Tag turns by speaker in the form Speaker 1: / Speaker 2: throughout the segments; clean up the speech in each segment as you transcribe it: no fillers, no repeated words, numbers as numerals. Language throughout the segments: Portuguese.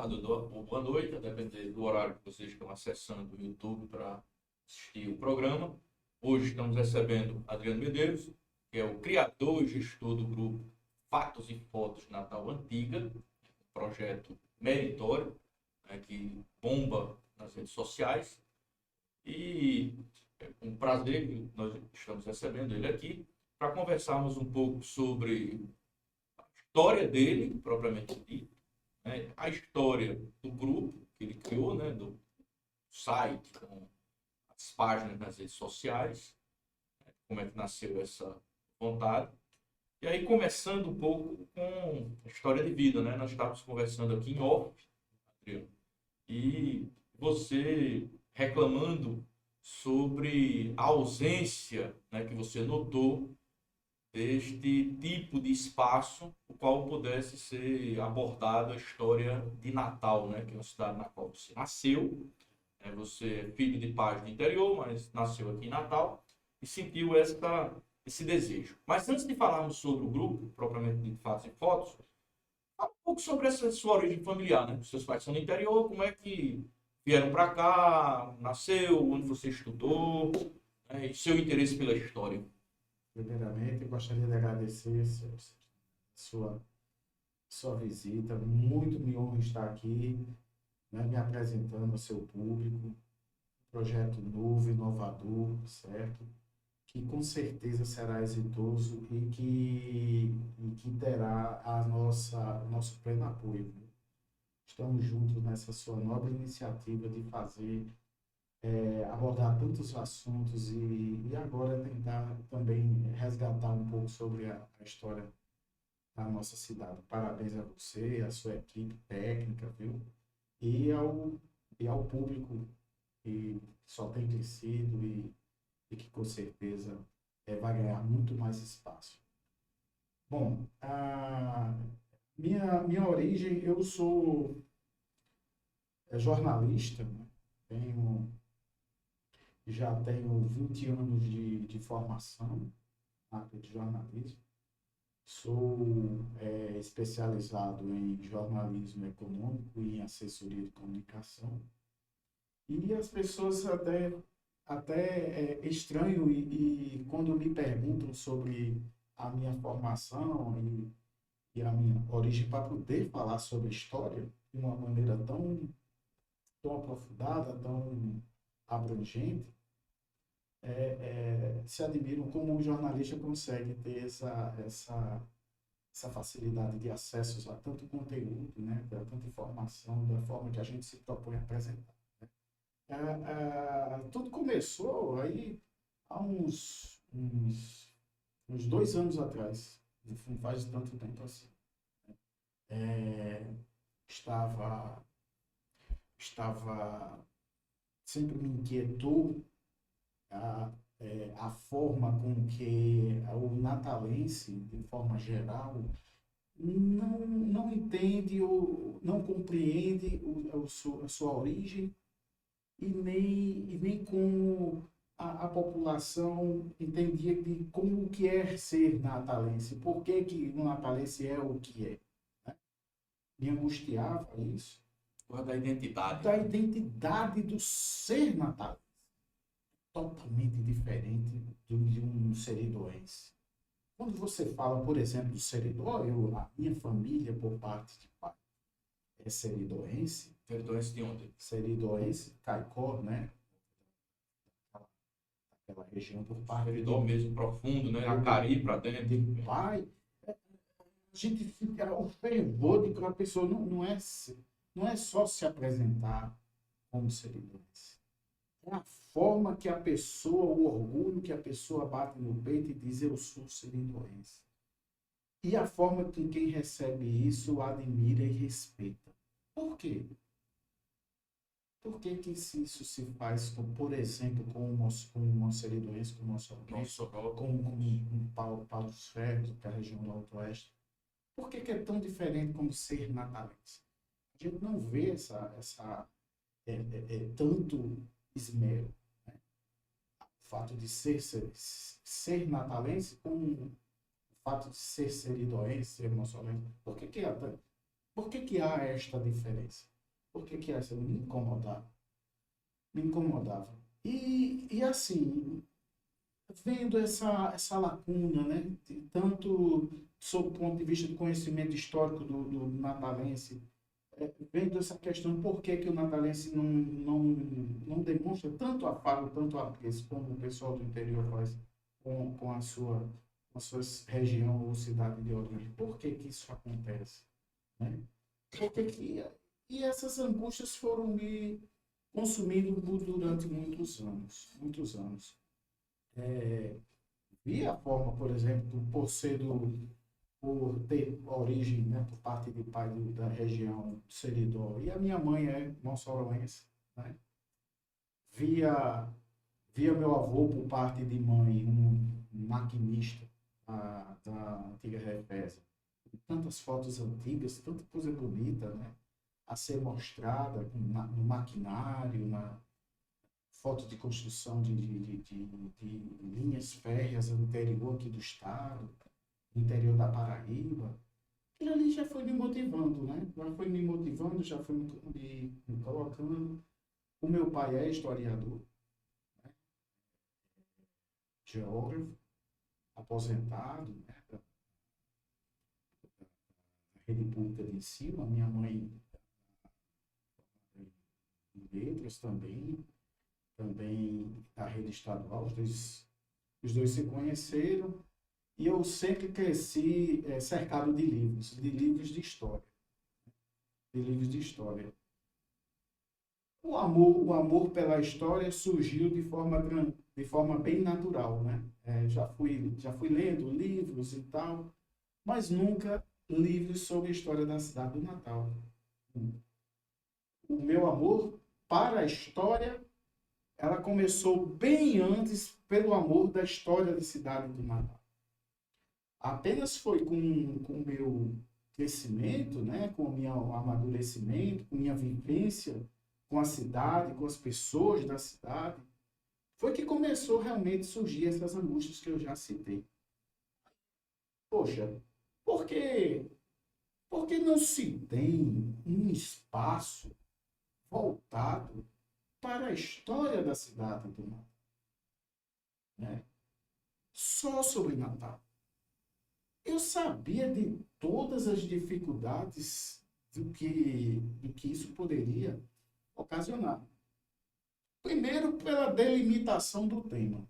Speaker 1: tarde ou boa noite, a depender do horário que vocês estão acessando o YouTube para assistir o programa. Hoje estamos recebendo Adriano Medeiros, que é o criador e gestor do grupo Fatos e Fotos Natal Antiga, projeto meritório, né, que bomba nas redes sociais. E é um prazer que nós estamos recebendo ele aqui para conversarmos um pouco sobre a história dele, propriamente dita, né, a história do grupo que ele criou, né, do site, com as páginas nas redes sociais, né, como é que nasceu essa vontade. E aí, começando um pouco com a história de vida, né? Nós estávamos conversando aqui em off, Adriano, e você reclamando sobre a ausência, né, que você notou deste tipo de espaço, o qual pudesse ser abordado a história de Natal, né, que é uma cidade na qual você nasceu, né, você é filho de pais do interior, mas nasceu aqui em Natal e sentiu esse desejo. Mas antes de falarmos sobre o grupo, propriamente de Fatos e Fotos, fala um pouco sobre essa sua origem familiar, né? Os seus pais são do interior, como é que vieram para cá, nasceu, onde você estudou, né, e seu interesse pela história.
Speaker 2: Primeiramente, eu gostaria de agradecer sua, sua visita. Muito me honra estar aqui, né, me apresentando ao seu público. Projeto novo, inovador, certo? Que com certeza será exitoso e que terá o nosso pleno apoio. Estamos juntos nessa sua nobre iniciativa de fazer abordar tantos assuntos e agora tentar também resgatar um pouco sobre a história da nossa cidade. Parabéns a você, a sua equipe técnica, viu? E ao, e ao público que só tem crescido e que com certeza vai ganhar muito mais espaço. Bom, a minha origem, eu sou jornalista, né? Já tenho 20 anos de formação na área de jornalismo. Sou especializado em jornalismo econômico e em assessoria de comunicação. E as pessoas até estranham e quando me perguntam sobre a minha formação e a minha origem para poder falar sobre história de uma maneira tão aprofundada, tão abrangente, se admiram como um jornalista consegue ter essa facilidade de acesso a tanto conteúdo, né, a tanta informação, da forma que a gente se propõe a apresentar. Tudo começou aí há uns 2 anos atrás, não faz tanto tempo assim. É, estava, estava, sempre me inquietou a forma com que o natalense, de forma geral, não entende ou não compreende a sua origem e nem como a população entendia de como que é ser natalense, por que o natalense é o que é. Né? Me angustiava isso.
Speaker 1: Da identidade.
Speaker 2: Da identidade do ser natalense. Totalmente diferente de um seridoense. Quando você fala, por exemplo, do seridó, a minha família, por parte de pai, é seridoense.
Speaker 1: Seridoense de onde?
Speaker 2: Seridoense, Caicó, né? Aquela região por parte
Speaker 1: Seridó mesmo, profundo, né? Acari para dentro.
Speaker 2: de pai. A gente fica o fervor de que uma pessoa não é só se apresentar como seridoense. É a forma que a pessoa, o orgulho que a pessoa bate no peito e diz eu sou seridoense. E a forma que quem recebe isso admira e respeita. Por quê? Por que isso se faz, por exemplo, com o Monceridoense, com o Mossoró, com Paulo dos Ferros, que é a região do Alto-Oeste? Por que é tão diferente como ser natalense? A gente não vê tanto esmero. Né? O fato de ser natalense com o fato de ser seridoense, ser mossolense. Por que há esta diferença? Por que que essa me incomodava? Me incomodava. E assim, vendo essa lacuna, né? Tanto sob o ponto de vista do conhecimento histórico do natalense, vendo essa questão por que que o natalense não demonstra tanto afago, tanto apreço como o pessoal do interior faz com a sua região ou cidade de origem. Por que que isso acontece? Né? Por que que, e essas angústias foram me consumindo durante muitos anos, muitos anos. Vi a forma, por exemplo, por ter origem, né, por parte de pai da região do Seridó, e a minha mãe é moçoroense, né? Via, via meu avô, por parte de mãe, um maquinista da antiga Refesa. Tantas fotos antigas, tanta coisa bonita, né? A ser mostrada no maquinário, na foto de construção de linhas férreas no interior aqui do estado, no interior da Paraíba. Aquilo ali já foi me motivando, né? Já foi me motivando, já foi me colocando. O meu pai é historiador, né? Geógrafo, aposentado, né? Da rede pública de ensino. A minha mãe em letras também da rede estadual. Os dois se conheceram e eu sempre cresci cercado de livros de história, de livros de história. O amor pela história surgiu de forma bem natural, né? Já fui lendo livros e tal, mas nunca livros sobre a história da cidade do Natal. O meu amor para a história, ela começou bem antes pelo amor da história da cidade do Natal. Apenas foi com o meu crescimento, né, com o meu amadurecimento, com minha vivência com a cidade, com as pessoas da cidade, foi que começou realmente a surgir essas angústias que eu já citei. Poxa, por que, por que não se tem um espaço voltado para a história da cidade do Natal? Né? Só sobre Natal. Eu sabia de todas as dificuldades do que isso poderia ocasionar. Primeiro, pela delimitação do tema.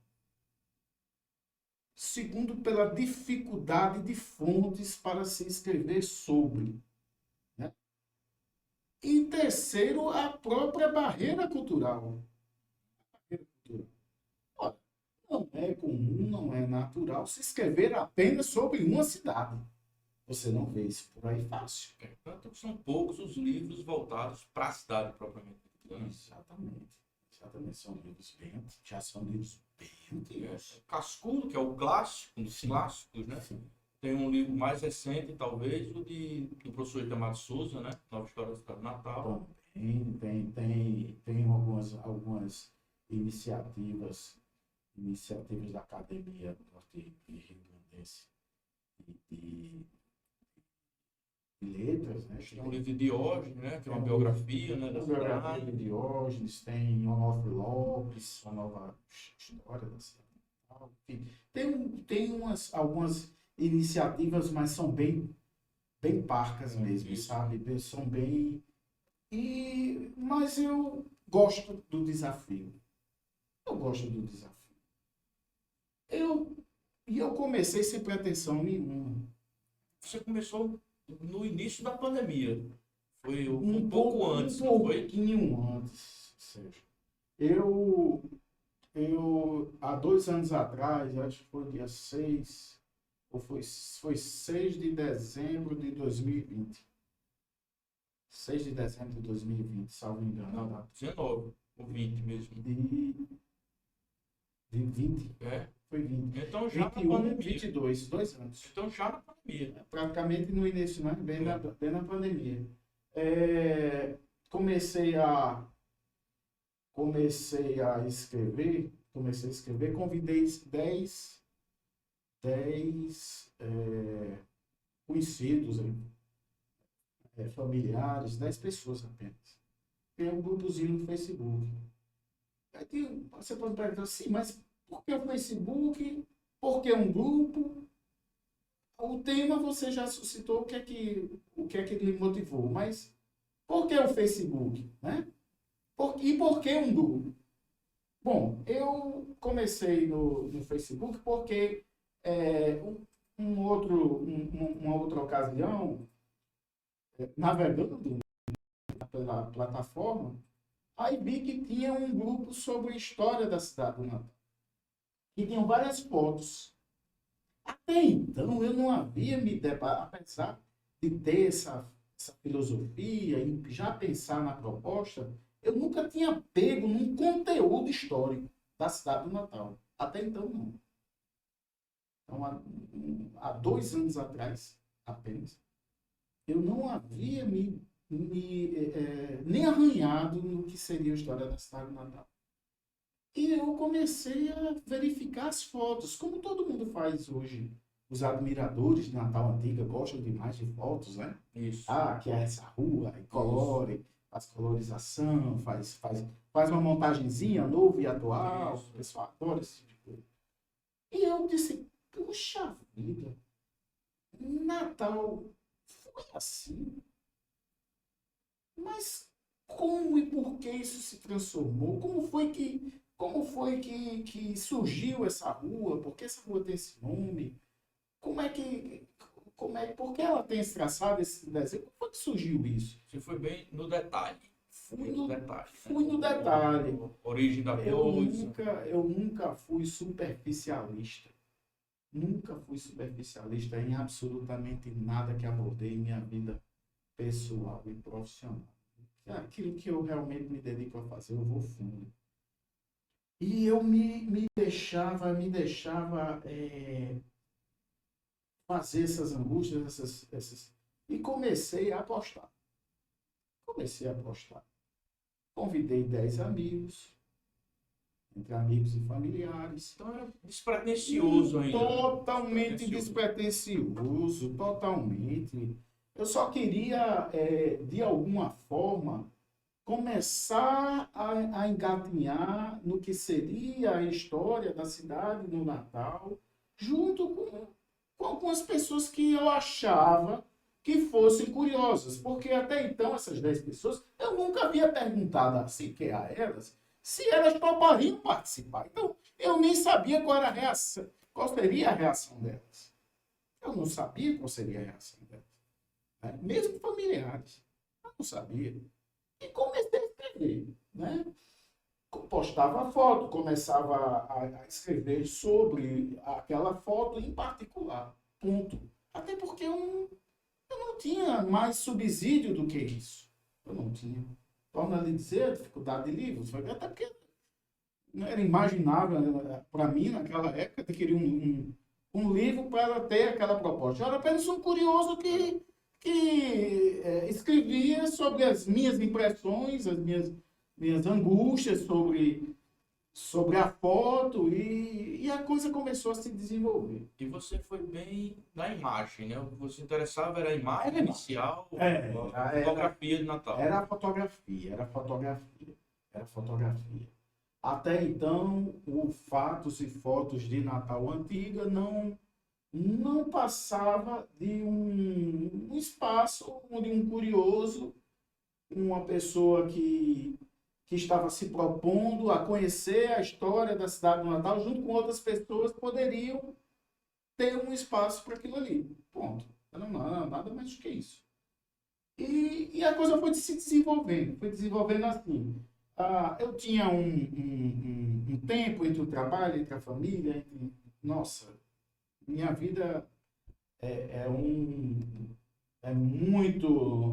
Speaker 2: Segundo, pela dificuldade de fontes para se escrever sobre. Né? E terceiro, a própria barreira cultural. Olha, não é comum, não é natural se escrever apenas sobre uma cidade. Você não vê isso por aí fácil.
Speaker 1: Tanto são poucos os livros voltados para a cidade propriamente dita, né?
Speaker 2: Exatamente. Exatamente. Já são livros bem antigos.
Speaker 1: Cascudo, que é o clássico, um dos
Speaker 2: Sim.
Speaker 1: clássicos, né?
Speaker 2: Sim.
Speaker 1: Tem um livro mais recente, talvez, do professor Itamar Souza, né? Nova História da Cidade de Natal.
Speaker 2: Tem algumas iniciativas da Academia Norte-Rio-Grandense de letras, né?
Speaker 1: Tem um livro de Diógenes, né? Que é uma
Speaker 2: Tem
Speaker 1: biografia, né? Da
Speaker 2: a biografia
Speaker 1: cidade.
Speaker 2: de Diógenes, tem Onofre Lopes, uma nova história da cidade. Enfim, tem algumas iniciativas, mas são bem parcas mesmo,
Speaker 1: Isso.
Speaker 2: sabe? São bem. Mas eu gosto do desafio. Eu gosto do desafio. Eu comecei sem pretensão nenhuma.
Speaker 1: Você começou no início da pandemia. Foi um pouco antes,
Speaker 2: um
Speaker 1: não foi?
Speaker 2: pouquinho antes, Sérgio. Há 2 anos atrás, acho que foi dia 6, ou foi 6 de dezembro de 2020. 6 de dezembro de 2020, salvo engano.
Speaker 1: Não, 19 ou 20 mesmo.
Speaker 2: De 20?
Speaker 1: É.
Speaker 2: Foi 20.
Speaker 1: Então já
Speaker 2: 21,
Speaker 1: na pandemia.
Speaker 2: 22, 2 anos.
Speaker 1: Então já na pandemia.
Speaker 2: Praticamente no início, né? Bem na pandemia. Comecei a escrever, convidei 10 conhecidos, familiares, 10 pessoas apenas. criei um grupozinho no Facebook. Aí você pode perguntar assim, mas por que o Facebook? Por que um grupo? O tema você já suscitou o que é que lhe motivou, mas por que o Facebook, né? E por que um grupo? Bom, eu comecei no Facebook porque uma outra ocasião, navegando pela plataforma, aí vi que tinha um grupo sobre a história da cidade do Natal. E tinham várias fotos. Até então eu não havia me deparado, apesar de ter essa filosofia e já pensar na proposta, eu nunca tinha pego num conteúdo histórico da cidade do Natal. Até então não. Então, há 2 anos atrás, apenas, eu não havia nem arranhado no que seria a história da cidade do Natal. E eu comecei a verificar as fotos, como todo mundo faz hoje. Os admiradores de Natal Antiga gostam demais de fotos, né?
Speaker 1: Isso.
Speaker 2: Ah, que é essa rua, e colore, faz colorização, faz uma montagenzinha nova e atual,
Speaker 1: Isso.
Speaker 2: o pessoal adora esse tipo de coisa. E eu disse, puxa vida, Natal foi assim? Mas como e por que isso se transformou? Como foi que surgiu essa rua? Por que essa rua tem esse nome? Por que ela tem esse traçado, esse desenho? Como foi que surgiu isso?
Speaker 1: Você foi bem no detalhe.
Speaker 2: Fui no,
Speaker 1: Detalhe, né?
Speaker 2: fui no detalhe.
Speaker 1: Origem da
Speaker 2: Eu
Speaker 1: coisa.
Speaker 2: nunca fui superficialista. Nunca fui superficialista em absolutamente nada que abordei em minha vida pessoal e profissional. Aquilo que eu realmente me dedico a fazer, eu vou fundo. E eu me deixava fazer essas angústias, e comecei a apostar. Convidei 10 amigos, entre amigos e familiares.
Speaker 1: Então era despretensioso ainda.
Speaker 2: Totalmente despretensioso, totalmente. Eu só queria, de alguma forma, começar a engatinhar no que seria a história da cidade no Natal, junto com algumas pessoas que eu achava que fossem curiosas, porque até então essas 10 pessoas, eu nunca havia perguntado sequer a elas se elas topariam participar. Então, eu nem sabia qual era a reação, qual seria a reação delas. Eu não sabia qual seria a reação delas. Né? Mesmo familiares. Eu não sabia. E comecei a escrever, né? Postava a foto, começava a escrever sobre aquela foto em particular. Ponto. Até porque eu não tinha mais subsídio do que isso. Eu não tinha. Torna a lhe dizer, dificuldade de livros. Até porque não era imaginável para mim, naquela época, adquirir um livro para ter aquela proposta. Eu era apenas um curioso que escrevia sobre as minhas impressões, as minhas angústias sobre a foto e a coisa começou a se desenvolver.
Speaker 1: E você foi bem na imagem, né? O que você interessava era a imagem
Speaker 2: Era a
Speaker 1: inicial, a
Speaker 2: Era
Speaker 1: fotografia de Natal.
Speaker 2: a fotografia. Até então, o fatos e fotos de Natal antiga não passava de um espaço onde um curioso, uma pessoa que estava se propondo a conhecer a história da cidade do Natal, junto com outras pessoas, poderiam ter um espaço para aquilo ali. Ponto. Não, nada mais do que isso. E a coisa foi se desenvolvendo assim. Eu tinha um tempo entre o trabalho, entre a família, nossa, minha vida é muito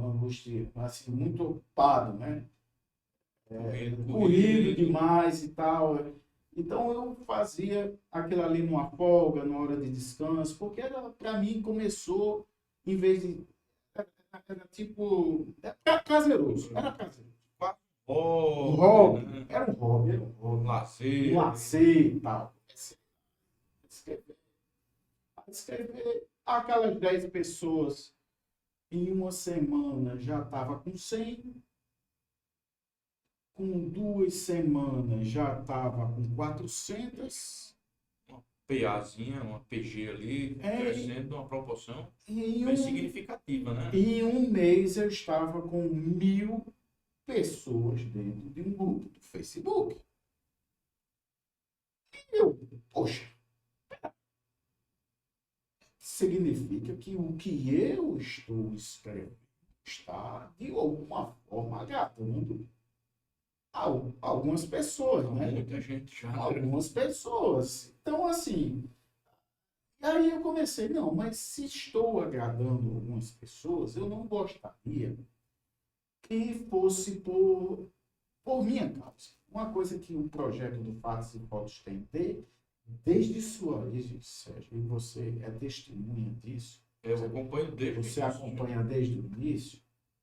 Speaker 2: angústia, assim, muito ocupado, né? Corrido demais e tal. Então eu fazia aquilo ali numa folga, na hora de descanso, porque para mim começou, em vez de. Era tipo. Era caseroso. Era caseiro. Um hobby.
Speaker 1: Né?
Speaker 2: Era um hobby.
Speaker 1: Lazer.
Speaker 2: Um lazer e tal. Escrever aquelas 10 pessoas em uma semana já estava com 100. com 2 semanas já estava com 400.
Speaker 1: PAzinha, uma PG ali,
Speaker 2: É,
Speaker 1: crescendo uma proporção
Speaker 2: em
Speaker 1: bem
Speaker 2: um,
Speaker 1: significativa, né?
Speaker 2: em um mês eu estava com 1.000 pessoas dentro de um grupo do Facebook. Eu, poxa, significa que o que eu estou escrevendo está, de alguma forma, agradando algumas pessoas, né?
Speaker 1: Muita gente já.
Speaker 2: Algumas pessoas. Então, assim, aí eu comecei, não, mas se estou agradando algumas pessoas, eu não gostaria que fosse por minha causa. Uma coisa que o projeto do Fatos e Fotos tem desde sua origem, Sérgio, e você é testemunha disso,
Speaker 1: Eu acompanho desde o
Speaker 2: você
Speaker 1: início.
Speaker 2: acompanha desde o início,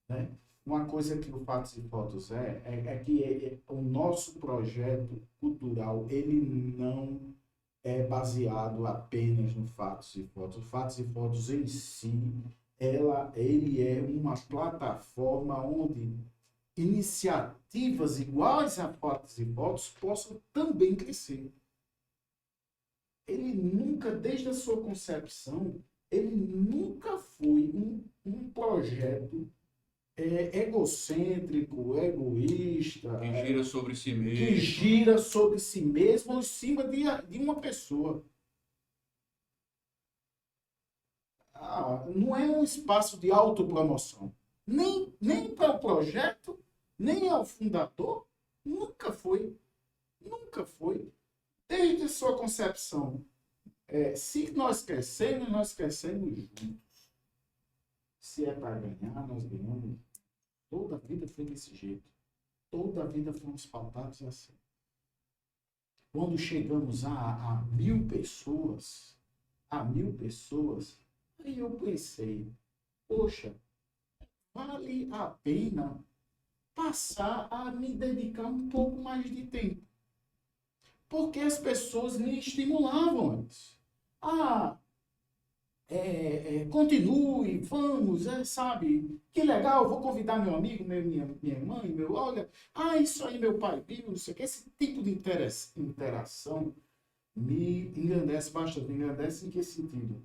Speaker 2: né? Uma coisa que o Fatos e Fotos é que o nosso projeto cultural, ele não é baseado apenas no Fatos e Fotos. O Fatos e Fotos em si, ele é uma plataforma onde iniciativas iguais a Fatos e Fotos possam também crescer. Ele nunca, desde a sua concepção, ele nunca foi um projeto egocêntrico, egoísta,
Speaker 1: Que gira sobre si
Speaker 2: que
Speaker 1: mesmo.
Speaker 2: gira sobre si mesmo ou em cima de uma pessoa. Não é um espaço de autopromoção. Nem para o projeto, nem ao fundador, nunca foi. Nunca foi. Desde a sua concepção. Se nós crescemos juntos. Se é para ganhar, nós ganhamos. Toda a vida foi desse jeito. Toda a vida fomos pautados assim. Quando chegamos a 1.000 pessoas, aí eu pensei, poxa, vale a pena passar a me dedicar um pouco mais de tempo. Porque as pessoas me estimulavam antes. Continue, vamos, sabe? Que legal, vou convidar meu amigo, minha mãe, olha, isso aí meu pai viu, não sei o que. Esse tipo de interação me engrandece bastante. Me engrandece em que sentido?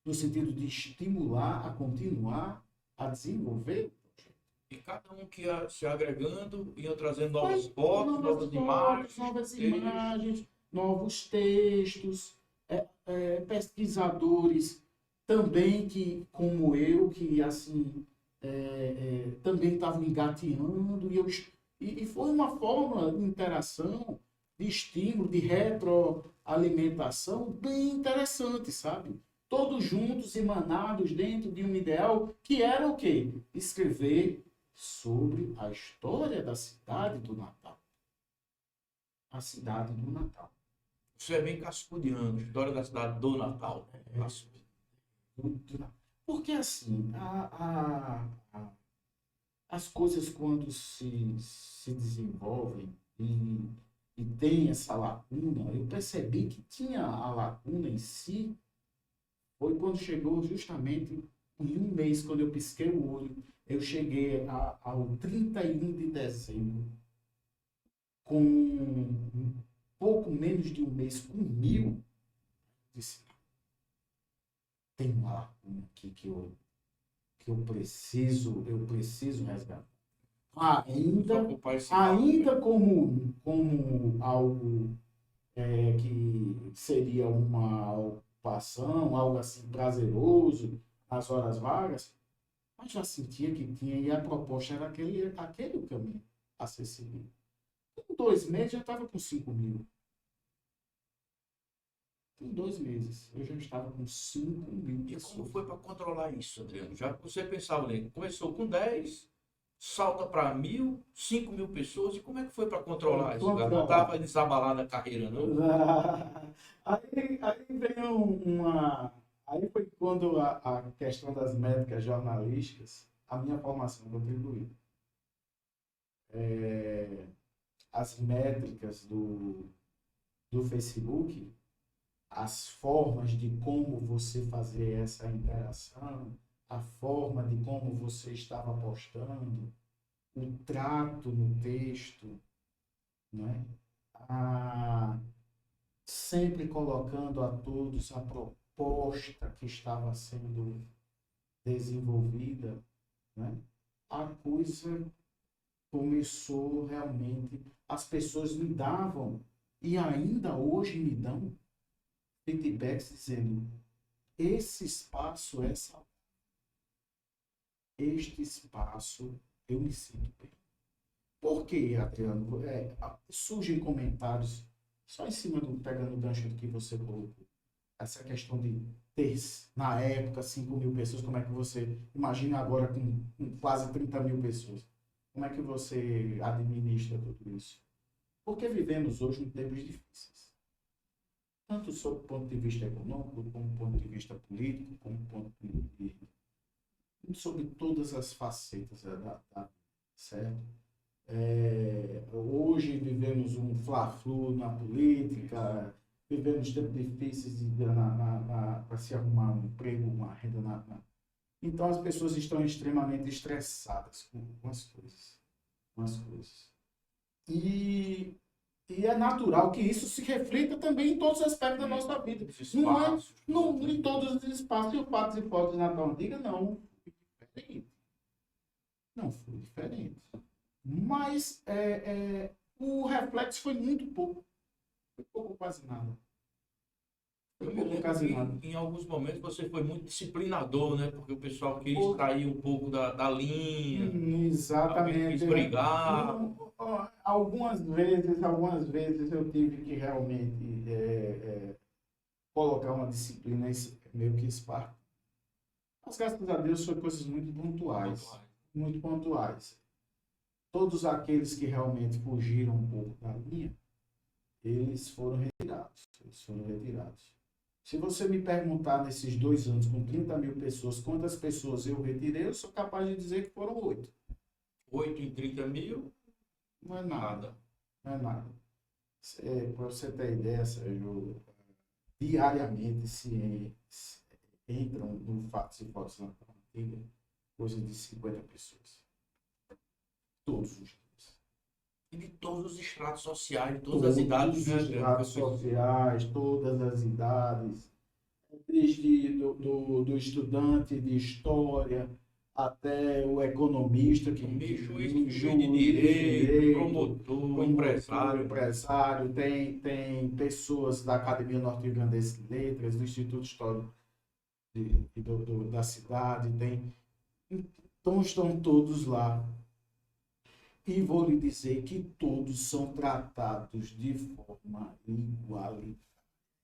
Speaker 2: No sentido de estimular a continuar a desenvolver.
Speaker 1: E cada um que ia se agregando, ia trazendo novas
Speaker 2: Mas
Speaker 1: fotos, novas imagens,
Speaker 2: novas
Speaker 1: textos.
Speaker 2: imagens, novos textos, pesquisadores também que, como eu, que assim também estavam engateando e foi uma forma de interação, de estímulo, de retroalimentação bem interessante, sabe? Todos juntos, emanados dentro de um ideal que era o quê? Escrever sobre a história da cidade do Natal. A cidade do Natal.
Speaker 1: Isso é bem cascudiano, história da cidade do Natal.
Speaker 2: Porque assim, as coisas quando se desenvolvem e tem essa lacuna, eu percebi que tinha a lacuna em si, foi quando chegou justamente em um mês, quando eu pisquei o olho, eu cheguei ao 31 de dezembro, com um pouco menos de um mês, com 1.000, disse, tem uma lacuna aqui que eu preciso resgatar. Ainda como algo que seria uma ocupação, algo assim prazeroso, nas horas vagas, mas já sentia que tinha, e a proposta era aquele o caminho a ser seguido. Com 2 meses já estava com 5.000. Em 2 meses eu já estava com 5.000
Speaker 1: E
Speaker 2: pessoas.
Speaker 1: como foi para controlar isso, Adriano? Já você pensava, né? Começou com 10, salta para 1.000, 5.000 pessoas, e como é que foi para controlar isso? Não estava desabalada a carreira, não?
Speaker 2: Aí veio Aí foi quando a questão das métricas jornalísticas, a minha formação contribuiu. As métricas do Facebook, as formas de como você fazer essa interação, a forma de como você estava postando, o trato no texto, né? A, sempre colocando a todos a proposta que estava sendo desenvolvida, né? A coisa começou realmente, as pessoas me davam, e ainda hoje me dão, feedbacks dizendo, esse espaço é saudável, este espaço eu me sinto bem. Por que, Adriano? Surgem comentários, só em cima do, pegando o gancho do que você colocou, essa questão de ter, na época, 5 mil pessoas, como é que você, imagina agora com quase 30 mil pessoas, como é que você administra tudo isso? Porque vivemos hoje em tempos difíceis, tanto sob o ponto de vista econômico, como do ponto de vista político, como do ponto de sobre todas as facetas da certo? Hoje vivemos um fla-flu na política, vivemos tempos difíceis para se arrumar um emprego, uma renda. Então as pessoas estão extremamente estressadas com as coisas. Com as coisas. E, e é natural que isso se reflita também em todos os aspectos da nossa vida. Não é em todos os espaços, e o fato e fotos de Natal Antiga não foi diferente. Não foi diferente. Mas o reflexo foi muito pouco. Foi pouco, quase nada. Foi
Speaker 1: Eu me
Speaker 2: pouco,
Speaker 1: lembro
Speaker 2: quase nada.
Speaker 1: que em alguns momentos você foi muito disciplinador, né? Porque o pessoal quis sair um pouco da linha, alguém quis
Speaker 2: Exatamente.
Speaker 1: brigar.
Speaker 2: Algumas vezes eu tive que realmente colocar uma disciplina meio que esparta. Mas graças a Deus foi coisas muito pontuais. Muito pontuais. Todos aqueles que realmente fugiram um pouco da linha, eles foram retirados. Eles foram retirados. Se você me perguntar nesses 2 anos, com 30 mil pessoas, quantas pessoas eu retirei, eu sou capaz de dizer que foram 8.
Speaker 1: 8 em 30 mil?
Speaker 2: Não é nada. Não é nada. Para você ter ideia, Sérgio, diariamente se entram no Fatos e Fotos na Antiga coisa de 50 pessoas. Todos os dias.
Speaker 1: E de todos os estratos sociais, de todas as idades, né,
Speaker 2: Todos os estratos sociais, todas as idades, desde do estudante de história até o economista,
Speaker 1: juiz de direito, promotor, empresário.
Speaker 2: Tem pessoas da Academia Norte-Grandense de Letras, do Instituto Histórico da cidade, então estão todos lá. E vou lhe dizer que todos são tratados de forma igualitária.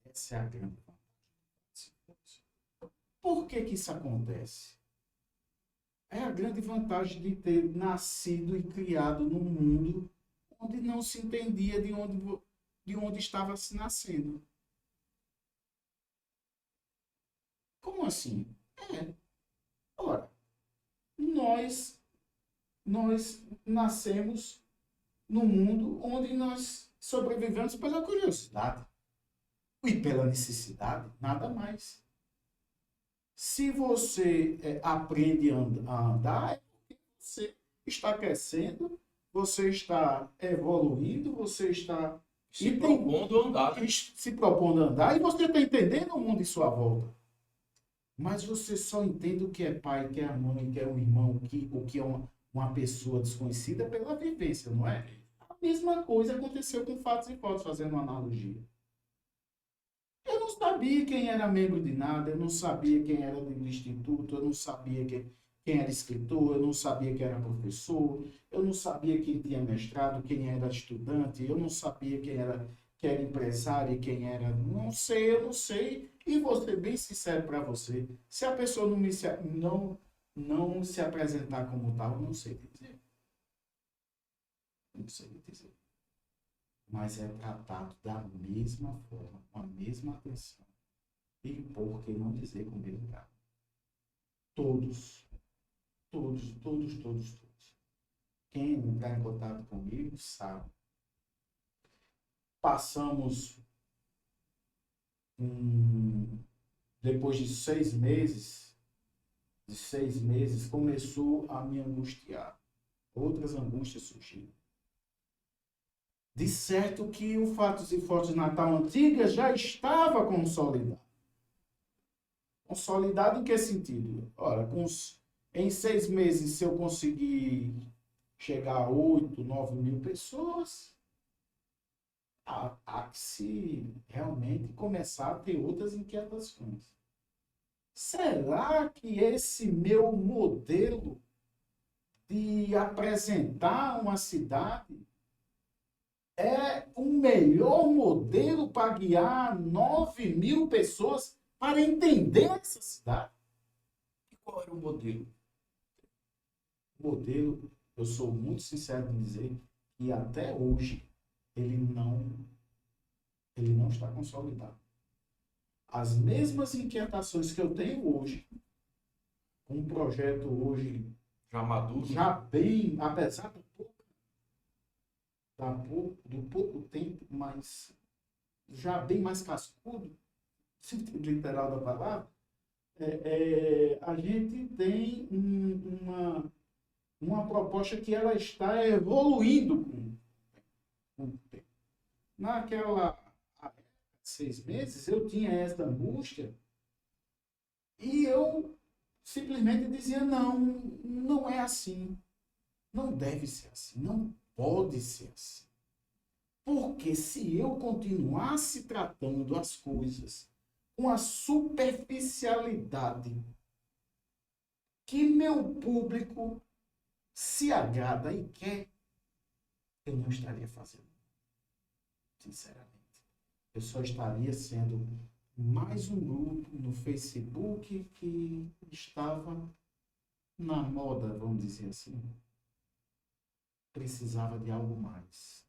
Speaker 2: Essa é a grande vantagem. Por que isso acontece? É a grande vantagem de ter nascido e criado num mundo onde não se entendia de onde estava se nascendo. Como assim? Ora, nós nascemos num mundo onde nós sobrevivemos pela curiosidade e pela necessidade, nada mais. Se você aprende a andar, é porque você está crescendo, você está evoluindo, você está
Speaker 1: se propondo a andar.
Speaker 2: Se propondo a andar e você está entendendo o mundo em sua volta. Mas você só entende o que é pai, o que é mãe, o que é um irmão, o que é uma pessoa desconhecida pela vivência, não é? A mesma coisa aconteceu com Fatos e Fotos, fazendo uma analogia. Eu não sabia quem era membro de nada, eu não sabia quem era do instituto, eu não sabia quem era escritor, eu não sabia quem era professor, eu não sabia quem tinha mestrado, quem era estudante, eu não sabia quem era empresário e quem era... eu não sei. E vou ser bem sincero para você, se a pessoa não se apresentar como tal, eu não sei dizer. Não sei dizer. Mas é tratado da mesma forma, com a mesma atenção. E por que não dizer com o mesmo grau? Todos. Quem entrar em contato comigo sabe. Passamos, depois de 6 meses, começou a me angustiar. outras angústias surgiram. De certo que o Fatos e Fotos de Natal antiga já estava consolidado. Consolidado em que sentido? Ora, em 6 meses, se eu conseguir chegar a 8, 9 mil pessoas, há que se realmente começar a ter outras inquietações. Será que esse meu modelo de apresentar uma cidade é o melhor modelo para guiar 9 mil pessoas para entender essa cidade?
Speaker 1: E qual era o modelo?
Speaker 2: O modelo, eu sou muito sincero em dizer que até hoje ele não está consolidado. As mesmas inquietações que eu tenho hoje, com um projeto hoje
Speaker 1: Já maduro?
Speaker 2: já bem, apesar do pouco tempo, mas já bem mais cascudo, sentido literal da palavra, a gente tem uma proposta que ela está evoluindo com o tempo. Naquela 6 meses, eu tinha essa angústia e eu simplesmente dizia, não é assim. Não deve ser assim. Não pode ser assim. Porque se eu continuasse tratando as coisas com a superficialidade que meu público se agrada e quer, eu não estaria fazendo. Sinceramente. Eu só estaria sendo mais um grupo no Facebook que estava na moda, vamos dizer assim. Precisava de algo mais.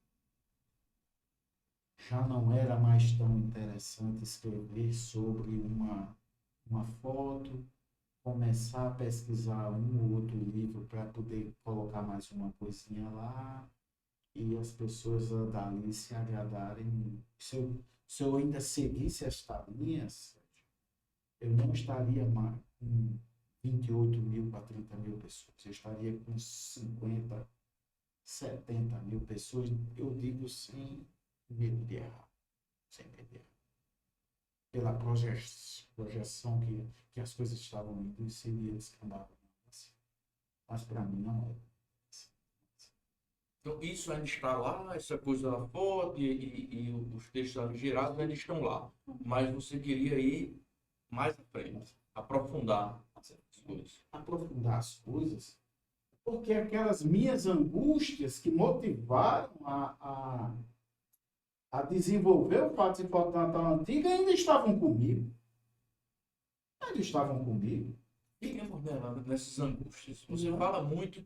Speaker 2: Já não era mais tão interessante escrever sobre uma foto, começar a pesquisar um ou outro livro para poder colocar mais uma coisinha lá e as pessoas dali se agradarem. Se eu ainda seguisse esta linha, eu não estaria mais com 28 mil para 30 mil pessoas. Eu estaria com 50, 70 mil pessoas, eu digo sem medo de errar. Sem medo de errar. Pela projeção que as coisas estavam indo, e seria descambado. Mas para mim não é.
Speaker 1: Então, isso ainda está lá, essa coisa da foto e os textos ali gerados ainda estão lá. Mas você queria ir mais à frente, aprofundar as coisas.
Speaker 2: Aprofundar as coisas, porque aquelas minhas angústias que motivaram a desenvolver o Fatos e Fotos Natal Antiga ainda estavam comigo. Ainda estavam comigo.
Speaker 1: Fiquemos nessas angústias. Você fala muito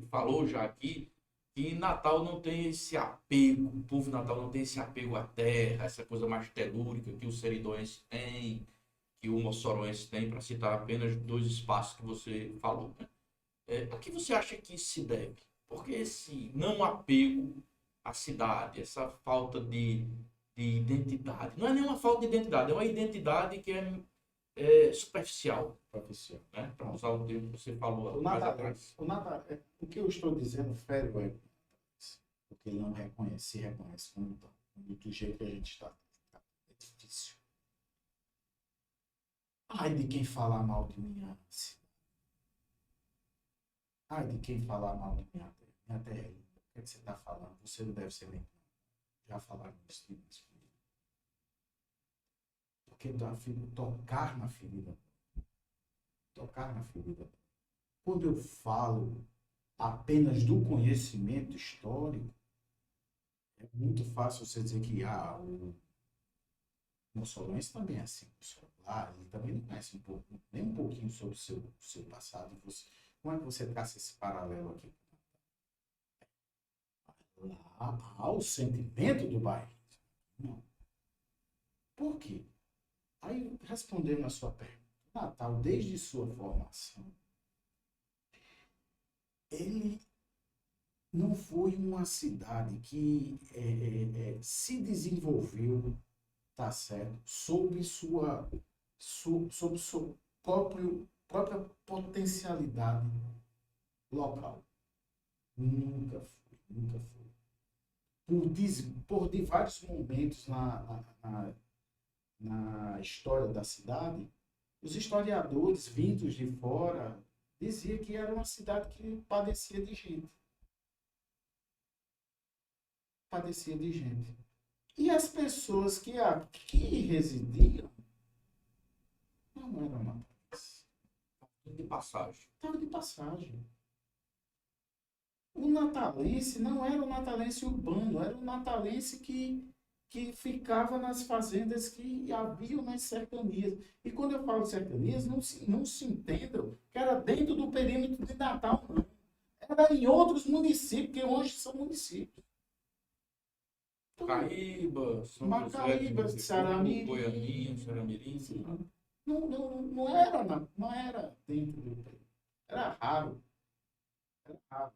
Speaker 1: falou já aqui, que Natal não tem esse apego, o povo Natal não tem esse apego à terra, essa coisa mais telúrica que o Seridóense tem, que o Mossoroense tem, para citar apenas 2 espaços que você falou. Né? A que você acha que isso se deve? Porque esse não apego à cidade, essa falta de identidade, não é nenhuma falta de identidade, é uma identidade que é superficial, né? Para usar o termo que você falou mais atrás.
Speaker 2: O que eu estou dizendo, fere o ego, porque ele não se reconhece como tal. Do jeito que a gente está. É difícil. Ai de quem falar mal de minha cidade. Ai de quem falar mal de minha terra. Minha terra é linda. O que você está falando? Você não deve ser limpo. Já falaram isso de mim. Porque tocar na ferida. Tocar na ferida. Quando eu falo apenas do conhecimento histórico, é muito fácil você dizer que o Moçolense também é assim. Ele também não conhece nem um pouquinho sobre o seu passado. Como é que você traça esse paralelo aqui? Lá há o sentimento do bairro. Não. Por quê? Aí, respondendo a sua pergunta, Natal, desde sua formação, ele não foi uma cidade que se desenvolveu, tá certo, sob sua própria potencialidade local. Nunca foi, nunca foi. Por vários momentos na história da cidade, os historiadores vindos de fora diziam que era uma cidade que padecia de gente. Padecia de gente. E as pessoas que aqui residiam não eram natais.
Speaker 1: De passagem.
Speaker 2: Estavam de passagem. O natalense não era o natalense urbano, era o natalense que ficava nas fazendas que haviam nas cercanias. E quando eu falo cercanias, não se entendam que era dentro do perímetro de Natal, não. Era em outros municípios, que hoje são municípios. Então,
Speaker 1: Caíba, São
Speaker 2: Macaíba,
Speaker 1: José,
Speaker 2: Saramirim,
Speaker 1: Goianinha, Saramirim.
Speaker 2: não era, não era dentro do perímetro. Era raro.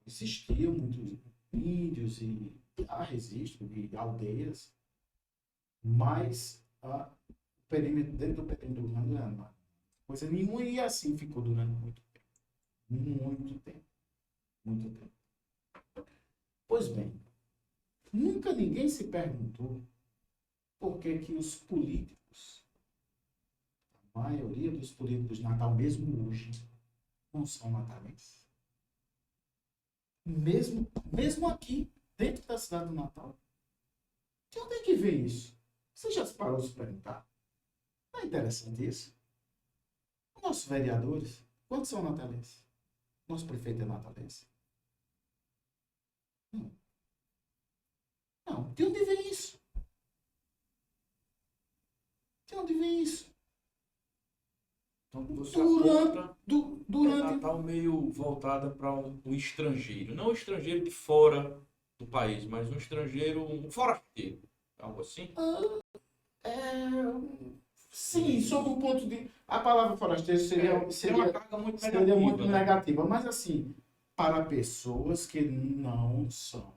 Speaker 2: Existiam muitos índios e há registro de aldeias, mas dentro do perímetro urbano não era coisa nenhuma e assim ficou durante muito tempo. Muito tempo. Muito tempo. Pois bem, nunca ninguém se perguntou por que que os políticos, a maioria dos políticos de Natal, mesmo hoje, não são natalenses. Mesmo aqui, dentro da cidade do Natal. De onde é que vem isso? Você já se parou de se perguntar? Não é interessante isso? Nossos vereadores, quantos são natalenses? Nosso prefeito é natalense? Não. Não. De onde vem isso? De onde vem isso?
Speaker 1: Então, você aponta
Speaker 2: Durante
Speaker 1: Natal meio voltada para um estrangeiro. Não um estrangeiro de fora do país, mas um estrangeiro, um forasteiro. Algo assim?
Speaker 2: Sim, sob o ponto de. A palavra forasteiro
Speaker 1: Tem uma carga muito
Speaker 2: seria muito
Speaker 1: negativa, né?
Speaker 2: negativa, mas assim, para pessoas que não são.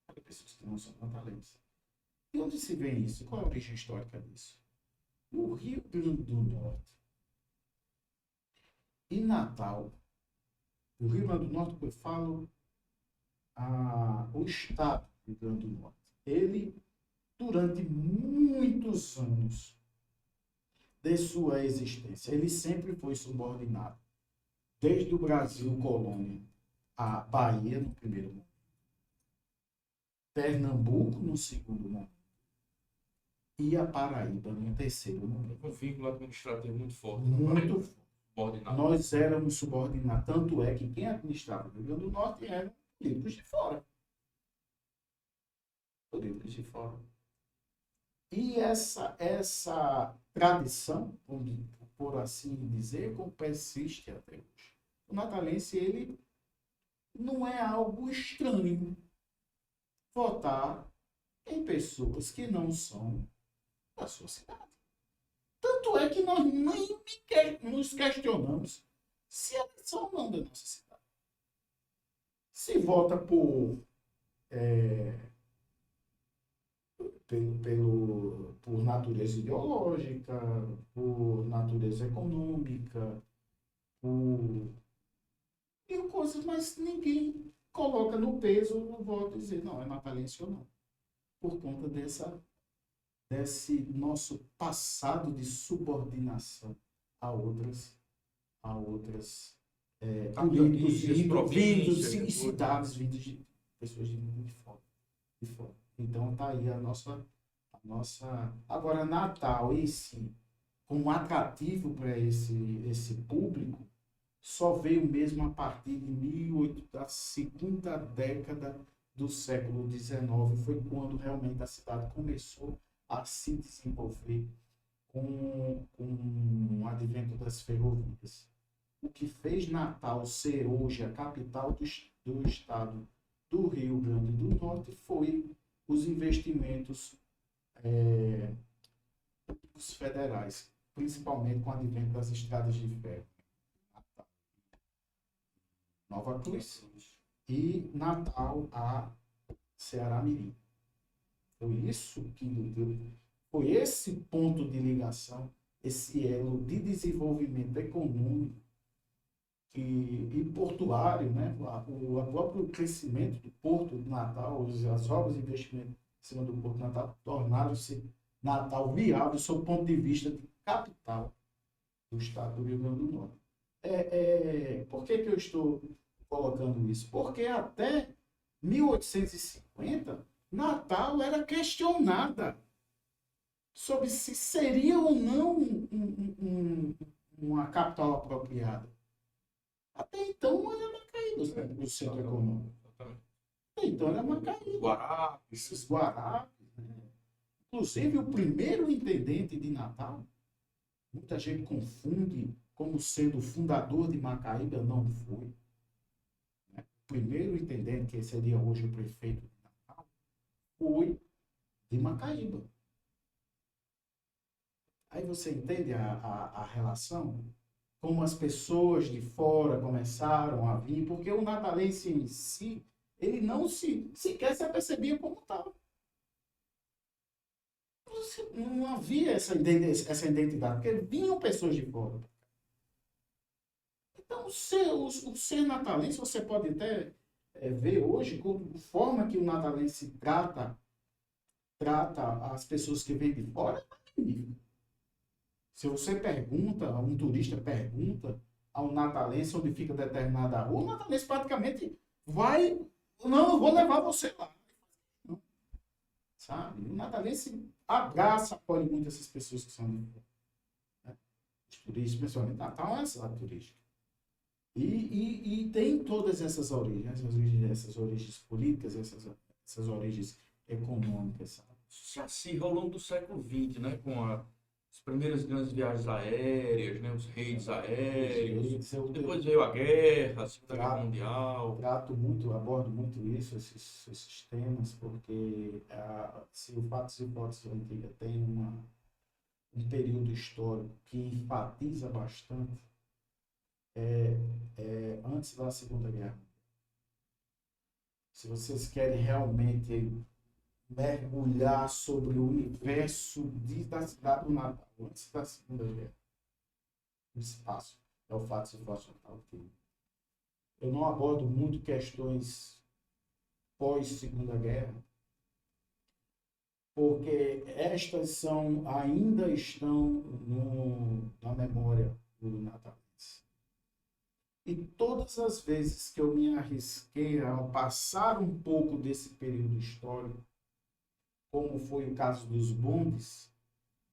Speaker 2: Para pessoas que não são natalenses. E onde se vê isso? Qual é a origem histórica disso? No Rio Grande do Norte e Natal. O Rio Grande do Norte, eu falo, o estado do Rio Grande do Norte. Ele, durante muitos anos de sua existência, ele sempre foi subordinado. Desde o Brasil colônia, a Bahia no primeiro momento, Pernambuco no segundo momento e a Paraíba no terceiro momento.
Speaker 1: Um vínculo administrativo muito forte.
Speaker 2: Muito forte.
Speaker 1: Subordinado.
Speaker 2: Nós éramos subordinados. Tanto é que quem administrava o Rio Grande do Norte eram políticos de fora. Políticos de fora. E essa tradição, por assim dizer, como persiste até hoje. O natalense, ele não é algo estranho votar em pessoas que não são da sua cidade. Tanto é que nós nem nos questionamos se elas são ou não da nossa cidade. Se vota por natureza ideológica, por natureza econômica, por coisas, mas ninguém coloca no peso no voto e dizer, não, é natalense ou não. Por conta desse nosso passado de subordinação a outras políticos vindos em cidades, vindos de pessoas de fora. Então tá aí a nossa. Agora, Natal em si, como atrativo para esse público, só veio mesmo a partir da segunda década do século XIX. Foi quando realmente a cidade começou a se desenvolver com o advento das ferrovias. O que fez Natal ser hoje a capital do estado do Rio Grande do Norte foi os investimentos públicos federais, principalmente com o advento das estradas de ferro. Nova Cruz e Natal a Ceará-Mirim. Foi esse ponto de ligação, esse elo de desenvolvimento econômico e portuário, né? O próprio crescimento do Porto de Natal, as obras de investimento em cima do Porto de Natal, tornaram-se Natal viável sob o ponto de vista de capital do estado do Rio Grande do Norte. Por que eu estou colocando isso? Porque até 1850, Natal era questionada sobre se seria ou não uma capital apropriada. Até então era Macaíba o centro econômico. Até então era Macaíba. Esses Guarapes. Né? Inclusive, o primeiro intendente de Natal, muita gente confunde como sendo o fundador de Macaíba, não foi. Né? O primeiro intendente, que seria hoje o prefeito de Natal, foi de Macaíba. Aí você entende a relação? Como as pessoas de fora começaram a vir, porque o natalense em si, ele não sequer se apercebia como tal. Não havia essa identidade, porque vinham pessoas de fora. Então, o ser natalense, você pode até ver hoje, como forma que o natalense trata as pessoas que vêm de fora, é magnífico. Se você pergunta, um turista pergunta ao natalense onde fica determinada rua, o natalense praticamente vai, não, eu vou levar você lá. Não, sabe? O natalense abraça, acolhe muito essas pessoas que são de fora. Né? Os turistas, principalmente Natal, é uma cidade turística. E tem todas essas origens políticas, essas origens econômicas. Sabe?
Speaker 1: Se acirra ao longo do século XX, né? Com as primeiras grandes viagens aéreas, né? Os reis aéreos. Depois veio a guerra, a Segunda Guerra Mundial.
Speaker 2: Abordo muito isso, esses temas, porque se o Fatos e Hipóteses Antiga tem um período histórico que enfatiza bastante, antes da Segunda Guerra. Se vocês querem realmente mergulhar sobre o universo da cidade do Natal, antes da Segunda Guerra, no espaço, é o Fatos e Hipóteses Antiga. Eu não abordo muito questões pós-Segunda Guerra, porque estas ainda estão na memória do Natal. E todas as vezes que eu me arrisquei a passar um pouco desse período histórico, como foi o caso dos bondes,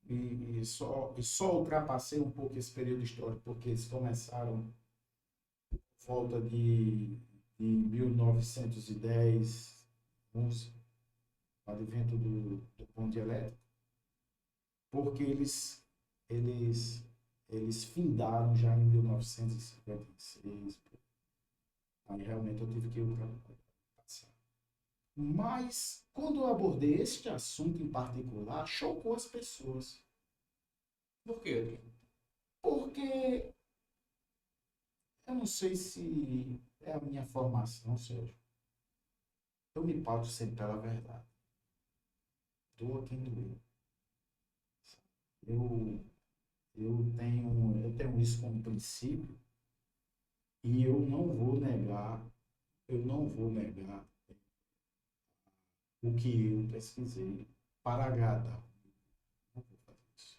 Speaker 2: e só ultrapassei um pouco esse período histórico, porque eles começaram por volta de 1910, 11, o advento do bonde elétrico, porque eles findaram já em 1956. Aí realmente eu tive que ultrapassar. Mas, quando eu abordei este assunto em particular, chocou as pessoas.
Speaker 1: Por quê?
Speaker 2: Porque eu não sei se é a minha formação, Sérgio. Eu me pauto sempre pela verdade. Doa quem doer. Eu tenho isso como princípio e eu não vou negar o que eu pesquisei para agradar. Não vou fazer isso.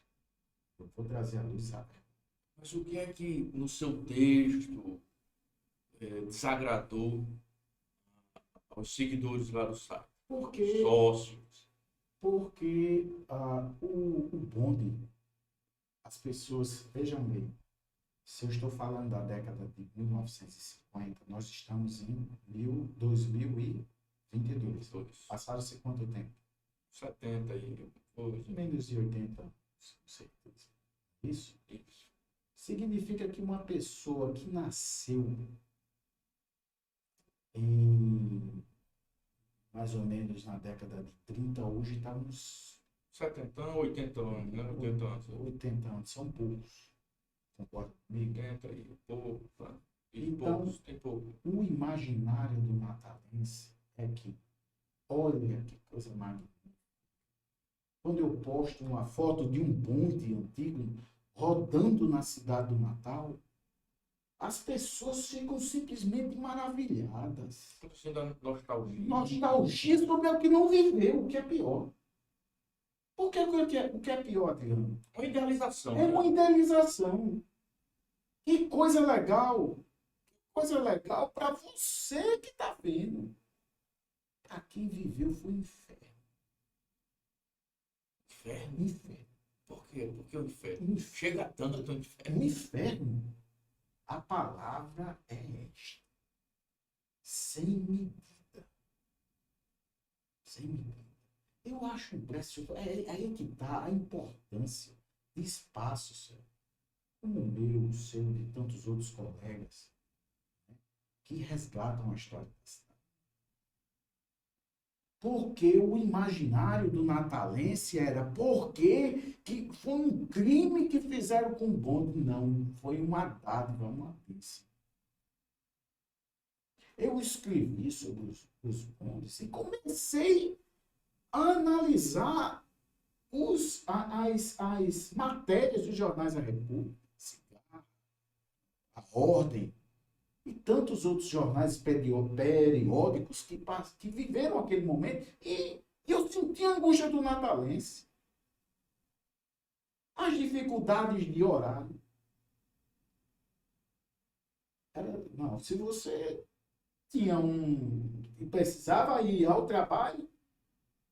Speaker 2: Eu vou trazer a luz sagrada.
Speaker 1: Mas o que é que no seu texto desagradou aos seguidores lá do site?
Speaker 2: Porque,
Speaker 1: Sócios.
Speaker 2: o bonde, as pessoas, vejam bem, se eu estou falando da década de 1950, nós estamos em 2022. Passaram-se quanto tempo?
Speaker 1: 70 aí.
Speaker 2: Menos de 80 anos, com certeza. Isso?
Speaker 1: Isso.
Speaker 2: Significa que uma pessoa que nasceu em mais ou menos na década de 30, hoje está uns
Speaker 1: 70, 80 anos, né? 80 anos.
Speaker 2: 80 anos, são poucos. Concorda comigo?
Speaker 1: 80 e pouco, tá? E
Speaker 2: Então,
Speaker 1: poucos, tem pouco.
Speaker 2: o imaginário do natalense é que, olha que coisa magnífica. Quando eu posto uma foto de um bonde antigo rodando na cidade do Natal, as pessoas ficam simplesmente maravilhadas.
Speaker 1: Estou sentindo nostalgia.
Speaker 2: Nostalgia sobre o que não viveu, o que é pior. Porque o que é pior, Adriano?
Speaker 1: Uma idealização.
Speaker 2: É uma
Speaker 1: Né?
Speaker 2: idealização. Que coisa legal. Coisa legal para você que está vendo. Para quem viveu foi um inferno.
Speaker 1: Inferno?
Speaker 2: Inferno.
Speaker 1: Por quê? Porque o inferno chega tanto o inferno.
Speaker 2: Um inferno. A palavra é esta. Sem medida. Sem medida. Eu acho impressionante. É aí que está a importância de espaço, senhor. Como o meu, o seu e de tantos outros colegas, né, que resgatam a história da cidade. Porque o imaginário do natalense era porque que foi um crime que fizeram com o bonde. Não, foi uma dádiva, uma bênção. Eu escrevi sobre os bondes e comecei a analisar as matérias dos jornais da República, a Ordem e tantos outros jornais periódicos que viveram aquele momento e eu senti a angústia do natalense. As dificuldades de horário. Não, se você tinha e precisava ir ao trabalho,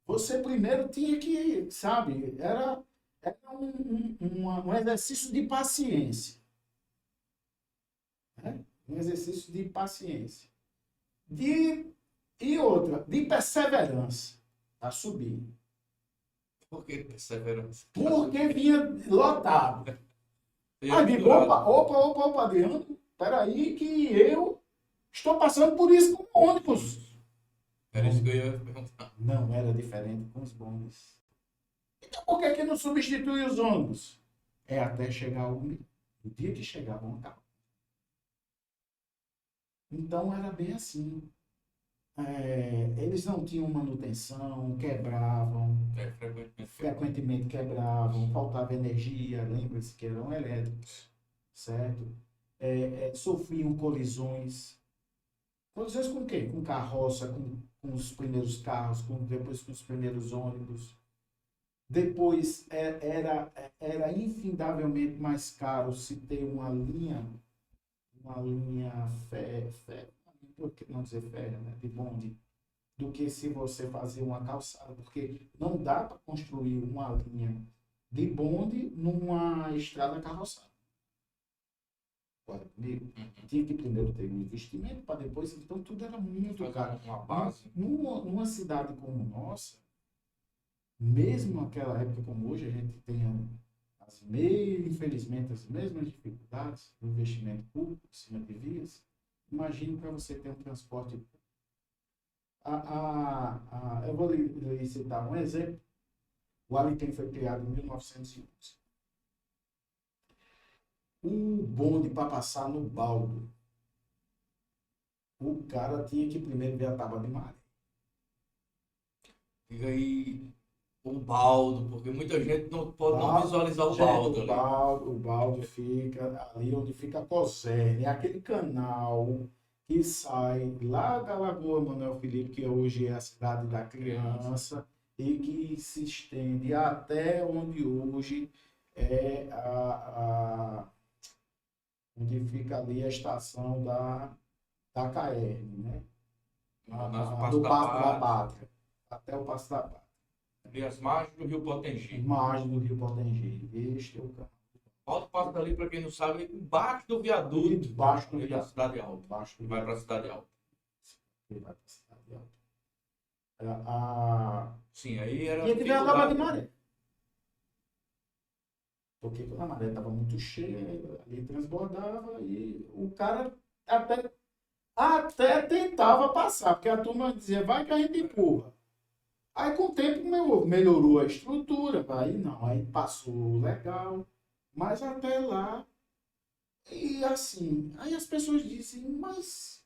Speaker 2: você primeiro tinha que, sabe, era um exercício de paciência. Né? Um exercício de paciência. E outra, de perseverança a subir.
Speaker 1: Por que perseverança?
Speaker 2: Porque vinha lotado. Aí digo,
Speaker 1: Misturado.
Speaker 2: opa, Adriano, peraí que eu estou passando por isso com ônibus.
Speaker 1: Era isso que eu ia perguntar.
Speaker 2: Não era diferente com os bondes. Então por que não substitui os ônibus? É até chegar o dia que chegava um carro. Então era bem assim. Eles não tinham manutenção, quebravam, frequentemente quebravam, faltava energia, lembra-se que eram elétricos, certo? Sofriam colisões. Colisões com o quê? Com carroça, com os primeiros carros, depois com os primeiros ônibus. Depois era infindavelmente mais caro se ter uma linha por que não dizer férrea, né, de bonde, do que se você fazer uma calçada, porque não dá para construir uma linha de bonde numa estrada carroçada. Olha comigo, tinha que primeiro ter um investimento para depois, então tudo era muito caro.
Speaker 1: Uma base.
Speaker 2: Numa cidade como nossa, mesmo naquela época como hoje, a gente tem infelizmente as mesmas dificuldades do investimento público em cima de vias. Imagine para você ter um transporte público. Eu vou lhe citar um exemplo. O Alitem foi criado em 1911. O bonde para passar no baldo, o cara tinha que primeiro ver a tábua de maré.
Speaker 1: Fica aí o baldo, porque muita gente não pode não visualizar o baldo ali.
Speaker 2: O baldo fica ali onde fica a Coserne, é aquele canal que sai lá da Lagoa Manuel Felipe, que hoje é a cidade da criança, e que se estende até onde hoje é onde fica ali a estação da KR, né? Do Passo da Pátria, até o Passo da Pátria.
Speaker 1: E as margens do Rio Potengi.
Speaker 2: Margem do Rio Potengi. Este é o canal.
Speaker 1: Alto Passo dali, para quem não sabe, embaixo do viaduto.
Speaker 2: Embaixo do
Speaker 1: da Cidade Alta.
Speaker 2: Embaixo do
Speaker 1: Vai para a Cidade Alta.
Speaker 2: Vai para a Cidade Alta.
Speaker 1: Sim, aí era.
Speaker 2: E que veio a Lava de Maré. Porque quando a maré estava muito cheia, ali transbordava e o cara até tentava passar, porque a turma dizia, vai que a gente empurra. Aí com o tempo melhorou a estrutura, aí passou legal, mas até lá, e assim, aí as pessoas dizem, mas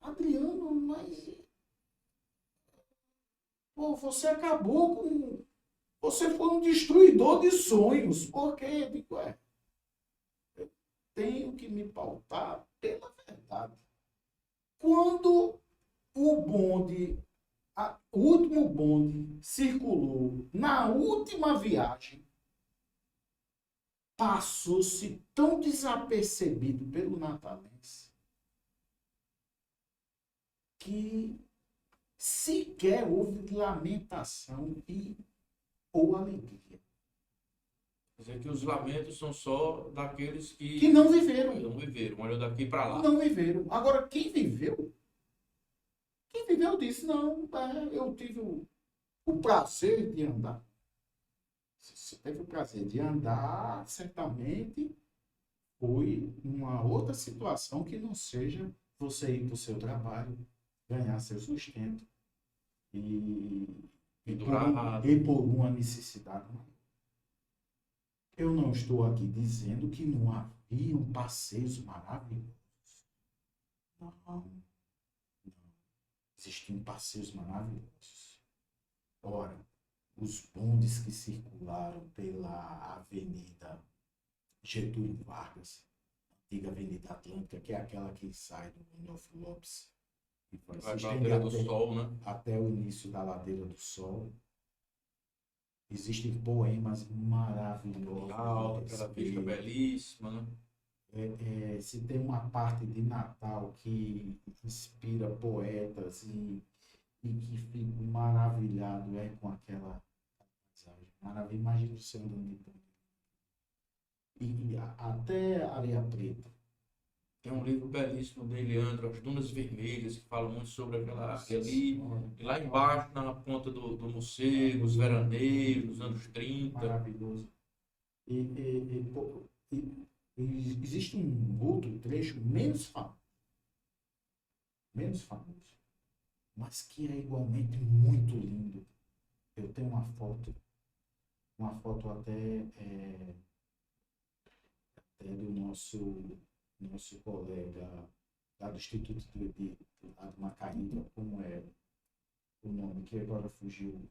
Speaker 2: Adriano, pô, você foi um destruidor de sonhos, porque, eu digo, tenho que me pautar pela verdade. Quando o bonde, o último bonde circulou na última viagem, passou-se tão desapercebido pelo natalense que sequer houve lamentação ou alegria.
Speaker 1: Quer dizer que os lamentos são só daqueles
Speaker 2: Que não viveram.
Speaker 1: não viveram, olhou daqui para lá.
Speaker 2: Não viveram. Agora, quem viveu disse, não, eu tive o prazer de andar. Se você teve o prazer de andar, certamente foi uma outra situação que não seja você ir para o seu trabalho, ganhar seu sustento e por uma necessidade. Eu não estou aqui dizendo que não haviam passeios maravilhosos. Não. Existiam passeios maravilhosos. Ora, os bondes que circularam pela Avenida Getúlio Vargas, antiga Avenida Atlântica, que é aquela que sai do Rodolfo Lopes e vai se estender
Speaker 1: do Sol, né?
Speaker 2: até o início da Ladeira do Sol. Existem poemas maravilhosos.
Speaker 1: Aquela vista belíssima, né?
Speaker 2: Se tem uma parte de Natal que inspira poetas e que fico maravilhado com aquela paisagem. Maravilha, imagina você andando de bonde. E até Areia Preta.
Speaker 1: Tem um livro belíssimo de Leandro, As Dunas Vermelhas, que fala muito sobre aquela área ali. E lá embaixo, na ponta do Morcego, os veraneiros, nos anos 30.
Speaker 2: Maravilhoso. E existe um outro trecho menos famoso, mas que é igualmente muito lindo. Eu tenho uma foto até do nosso colega lá do Instituto de Macaíba, como é o nome, que agora fugiu.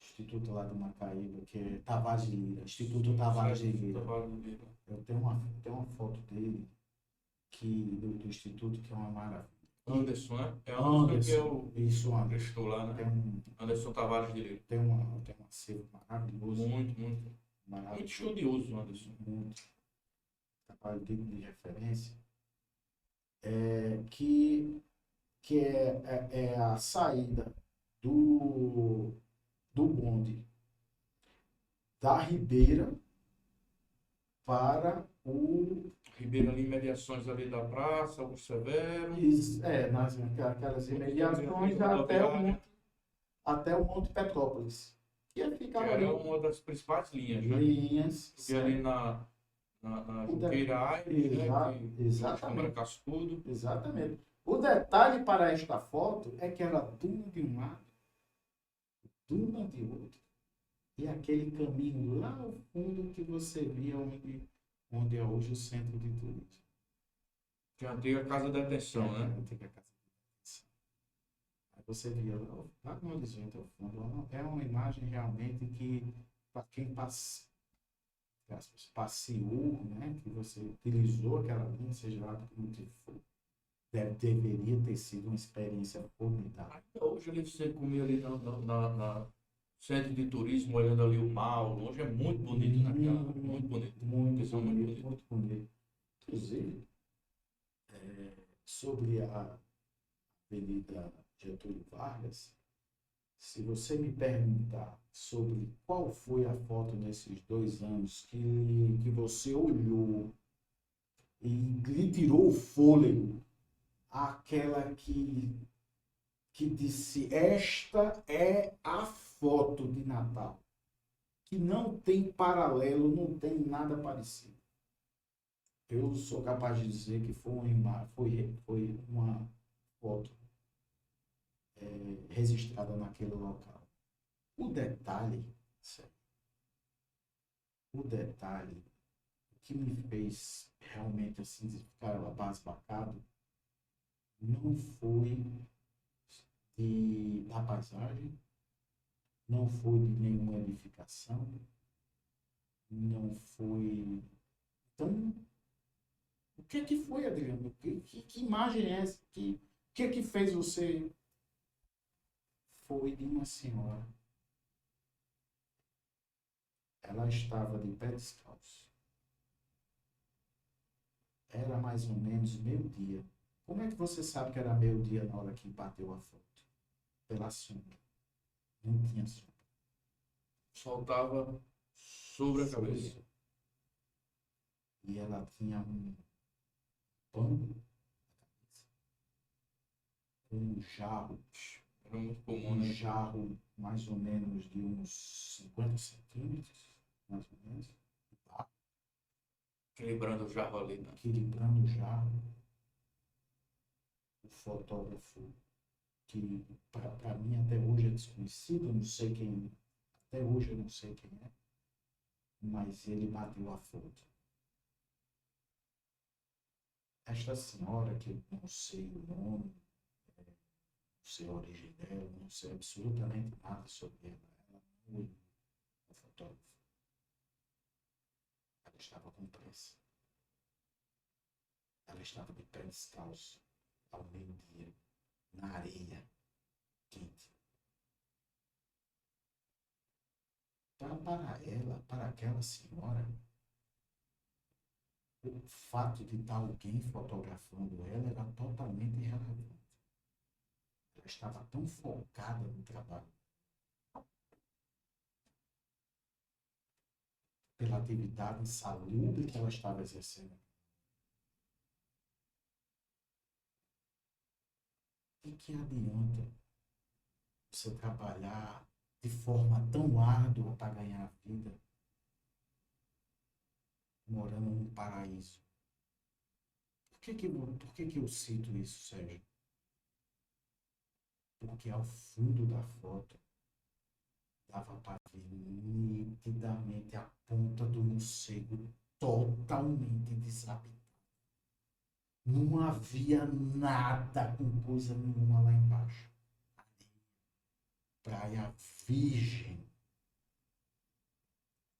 Speaker 2: Instituto lá do Macaíba, que é Tavares de Lira, Instituto Tavares de Lira. Eu tenho uma foto dele do Instituto, que é uma maravilha.
Speaker 1: Anderson, né?
Speaker 2: Anderson, que é isso,
Speaker 1: Anderson. Lá, né? Anderson Tavares de Lira.
Speaker 2: Tem um acervo maravilhoso.
Speaker 1: Muito
Speaker 2: maravilhoso.
Speaker 1: Muito estudioso, Anderson.
Speaker 2: Muito. Trabalho dele de referência. Que é a saída do bonde da Ribeira para o...
Speaker 1: Ribeira ali, imediações ali da praça, o Severo.
Speaker 2: Naquelas imediações até o Monte Petrópolis. Que
Speaker 1: era uma das principais linhas, né? Porque ali na Juqueira,
Speaker 2: exatamente.
Speaker 1: Cascudo.
Speaker 2: Exatamente. O detalhe para esta foto é que era duna de um lado, duna de outro. E aquele caminho lá ao fundo que você via onde é hoje o centro de turismo.
Speaker 1: Que é a antiga casa de detenção, né?
Speaker 2: A antiga casa de detenção. Aí você via lá no horizonte ao fundo. É uma imagem realmente que, para quem passeou, né, que você utilizou aquela linha, seja lá como for, deveria ter sido uma experiência formidável.
Speaker 1: Hoje ali você comia ali na centro de turismo, olhando ali o mar, longe, é muito bonito naquela. Muito bonito.
Speaker 2: Muito bonito. Inclusive, sobre a Avenida Getúlio Vargas, se você me perguntar sobre qual foi a foto nesses 2 anos que você olhou e lhe tirou o fôlego, aquela que disse, esta é a foto de Natal, que não tem paralelo, não tem nada parecido. Eu sou capaz de dizer que foi uma foto registrada naquele local. O detalhe que me fez realmente assim ficar abasbacado não foi da paisagem, não foi de nenhuma edificação, não foi Então, o que é que foi, Adriano? Que imagem é essa? O que é que fez você? Foi de uma senhora. Ela estava de pé descalço. Era mais ou menos meio-dia. Como é que você sabe que era meio-dia na hora que bateu a foto? Pela sombra. Não tinha sombra.
Speaker 1: Soltava sobre a cabeça.
Speaker 2: E ela tinha um pano com um jarro.
Speaker 1: Era muito comum,
Speaker 2: Um
Speaker 1: né?
Speaker 2: jarro mais ou menos de uns 50 centímetros, mais ou menos.
Speaker 1: Equilibrando o jarro ali, né?
Speaker 2: Equilibrando o jarro. O fotógrafo, que para mim até hoje é desconhecido, eu não sei quem, até hoje eu não sei quem é, mas ele bateu a foto. Esta senhora, que eu não sei o nome, não sei a origem dela, não sei absolutamente nada sobre ela, ela não olhou o fotógrafo. Ela estava com pressa. Ela estava de pé descalço, ao meio-dia, na areia quente. Para ela, para aquela senhora, o fato de estar alguém fotografando ela era totalmente irrelevante. Ela estava tão focada no trabalho, pela atividade salubre que ela estava exercendo. E que adianta você trabalhar de forma tão árdua para ganhar a vida, morando num paraíso? Por que eu cito isso, Sérgio? Porque ao fundo da foto dava para ver nitidamente a ponta do morcego totalmente desabitado. Não havia nada com coisa nenhuma lá embaixo. Praia virgem.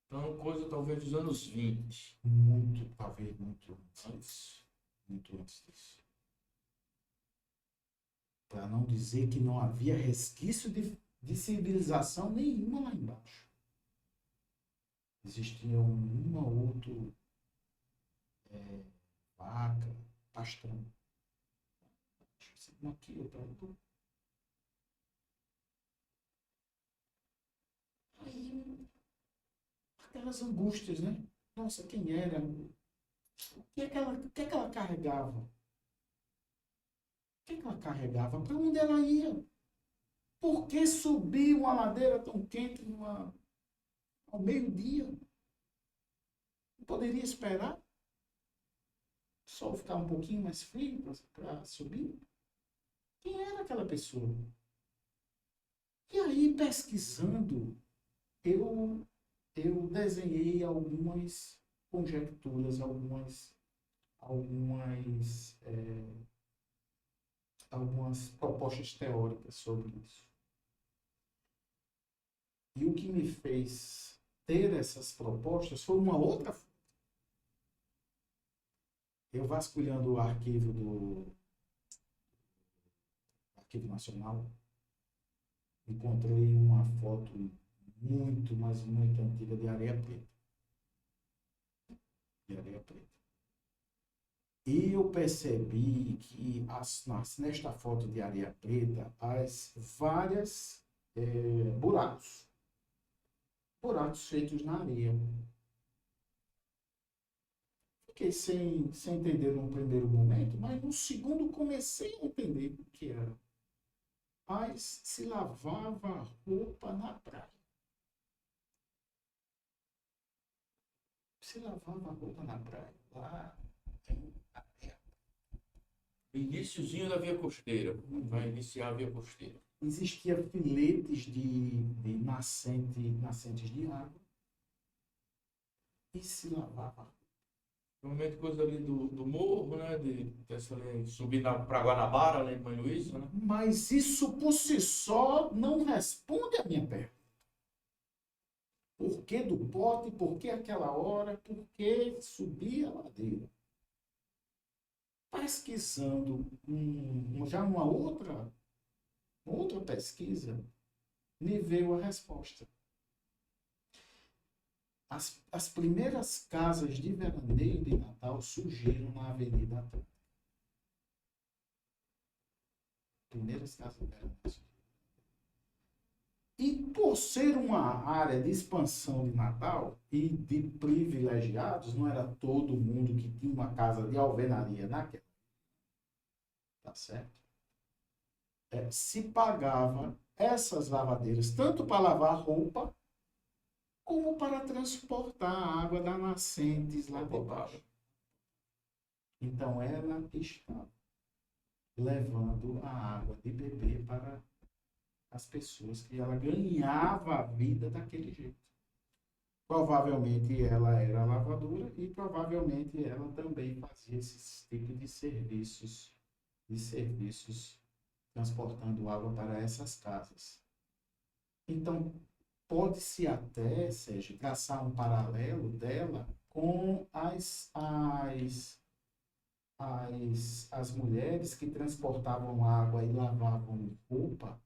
Speaker 1: Então, coisa talvez dos anos 20.
Speaker 2: Muito, talvez muito antes. Muito antes disso. Para não dizer que não havia resquício de civilização nenhuma lá embaixo. Existia uma ou outra vaca, pastrão. Aqui, outra. Aí, aquelas angústias, né? Nossa, quem era? O que é que ela carregava? O que é que ela carregava? Para onde ela ia? Por que subir uma ladeira tão quente ao meio-dia? Não poderia esperar? O sol ficar um pouquinho mais frio para subir? Quem era aquela pessoa? E aí, pesquisando, eu desenhei algumas conjecturas, algumas propostas teóricas sobre isso. E o que me fez ter essas propostas foi uma outra. Eu vasculhando o arquivo do Arquivo Nacional, encontrei uma foto muito, mas muito antiga de areia preta. De areia preta. E eu percebi que nesta foto de areia preta, as várias buracos. Buracos feitos na areia. Fiquei sem entender no primeiro momento, mas no segundo comecei a entender o que era. Mas se lavava roupa na praia. Se lavava roupa na praia. Lá em areia.
Speaker 1: Iniciozinho da via costeira. Vai iniciar a via costeira.
Speaker 2: Existia filetes de nascentes de água. E se lavava.
Speaker 1: Normalmente coisa ali do morro, né? Dessa ali, subir para Guanabara, ali em Mãe Luísa, né?
Speaker 2: Mas isso por si só não responde a minha pergunta. Por que do pote? Por que aquela hora? Por que subir a ladeira? Pesquisando já uma outra pesquisa, me veio a resposta. As primeiras casas de veraneio de Natal surgiram na Avenida Atlântica. Primeiras casas de veraneio. E por ser uma área de expansão de Natal e de privilegiados, não era todo mundo que tinha uma casa de alvenaria naquela. Tá certo? Se pagava essas lavadeiras tanto para lavar roupa como para transportar a água da nascentes lá de baixo. Então ela estava levando a água de beber para as pessoas, que ela ganhava a vida daquele jeito. Provavelmente ela era lavadora e provavelmente ela também fazia esses tipos de serviços transportando água para essas casas. Então, pode-se até, Sérgio, traçar um paralelo dela com as mulheres que transportavam água e lavavam roupa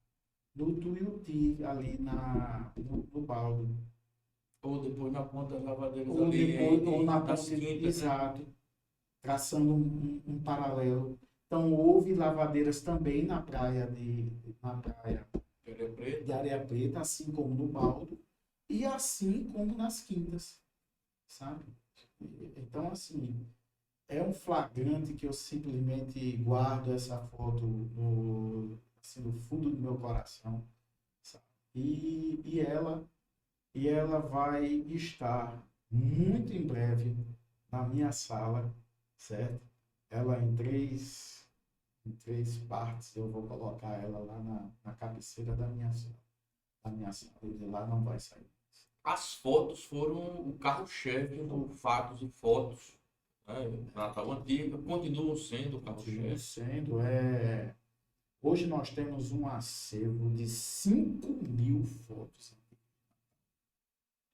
Speaker 2: no Tuiuti, ali no baldo.
Speaker 1: Ou depois na ponta das lavadeiras
Speaker 2: Ou
Speaker 1: ali,
Speaker 2: depois, ou na
Speaker 1: das
Speaker 2: ponte,
Speaker 1: quintas, né?
Speaker 2: exato, traçando um paralelo. Então, houve lavadeiras também na praia de Areia Preta, assim como no baldo, e assim como nas quintas, sabe? Então, assim, é um flagrante que eu simplesmente guardo essa foto no fundo do meu coração, sabe? E ela vai estar muito em breve na minha sala, certo? Ela em três partes, eu vou colocar ela lá na cabeceira da minha sala. E de lá não vai sair.
Speaker 1: As fotos foram o carro-chefe do Fatos e Fotos, né? Natal Antiga, continuam sendo o
Speaker 2: Continua
Speaker 1: carro-chefe.
Speaker 2: sendo, hoje nós temos um acervo de 5.000 fotos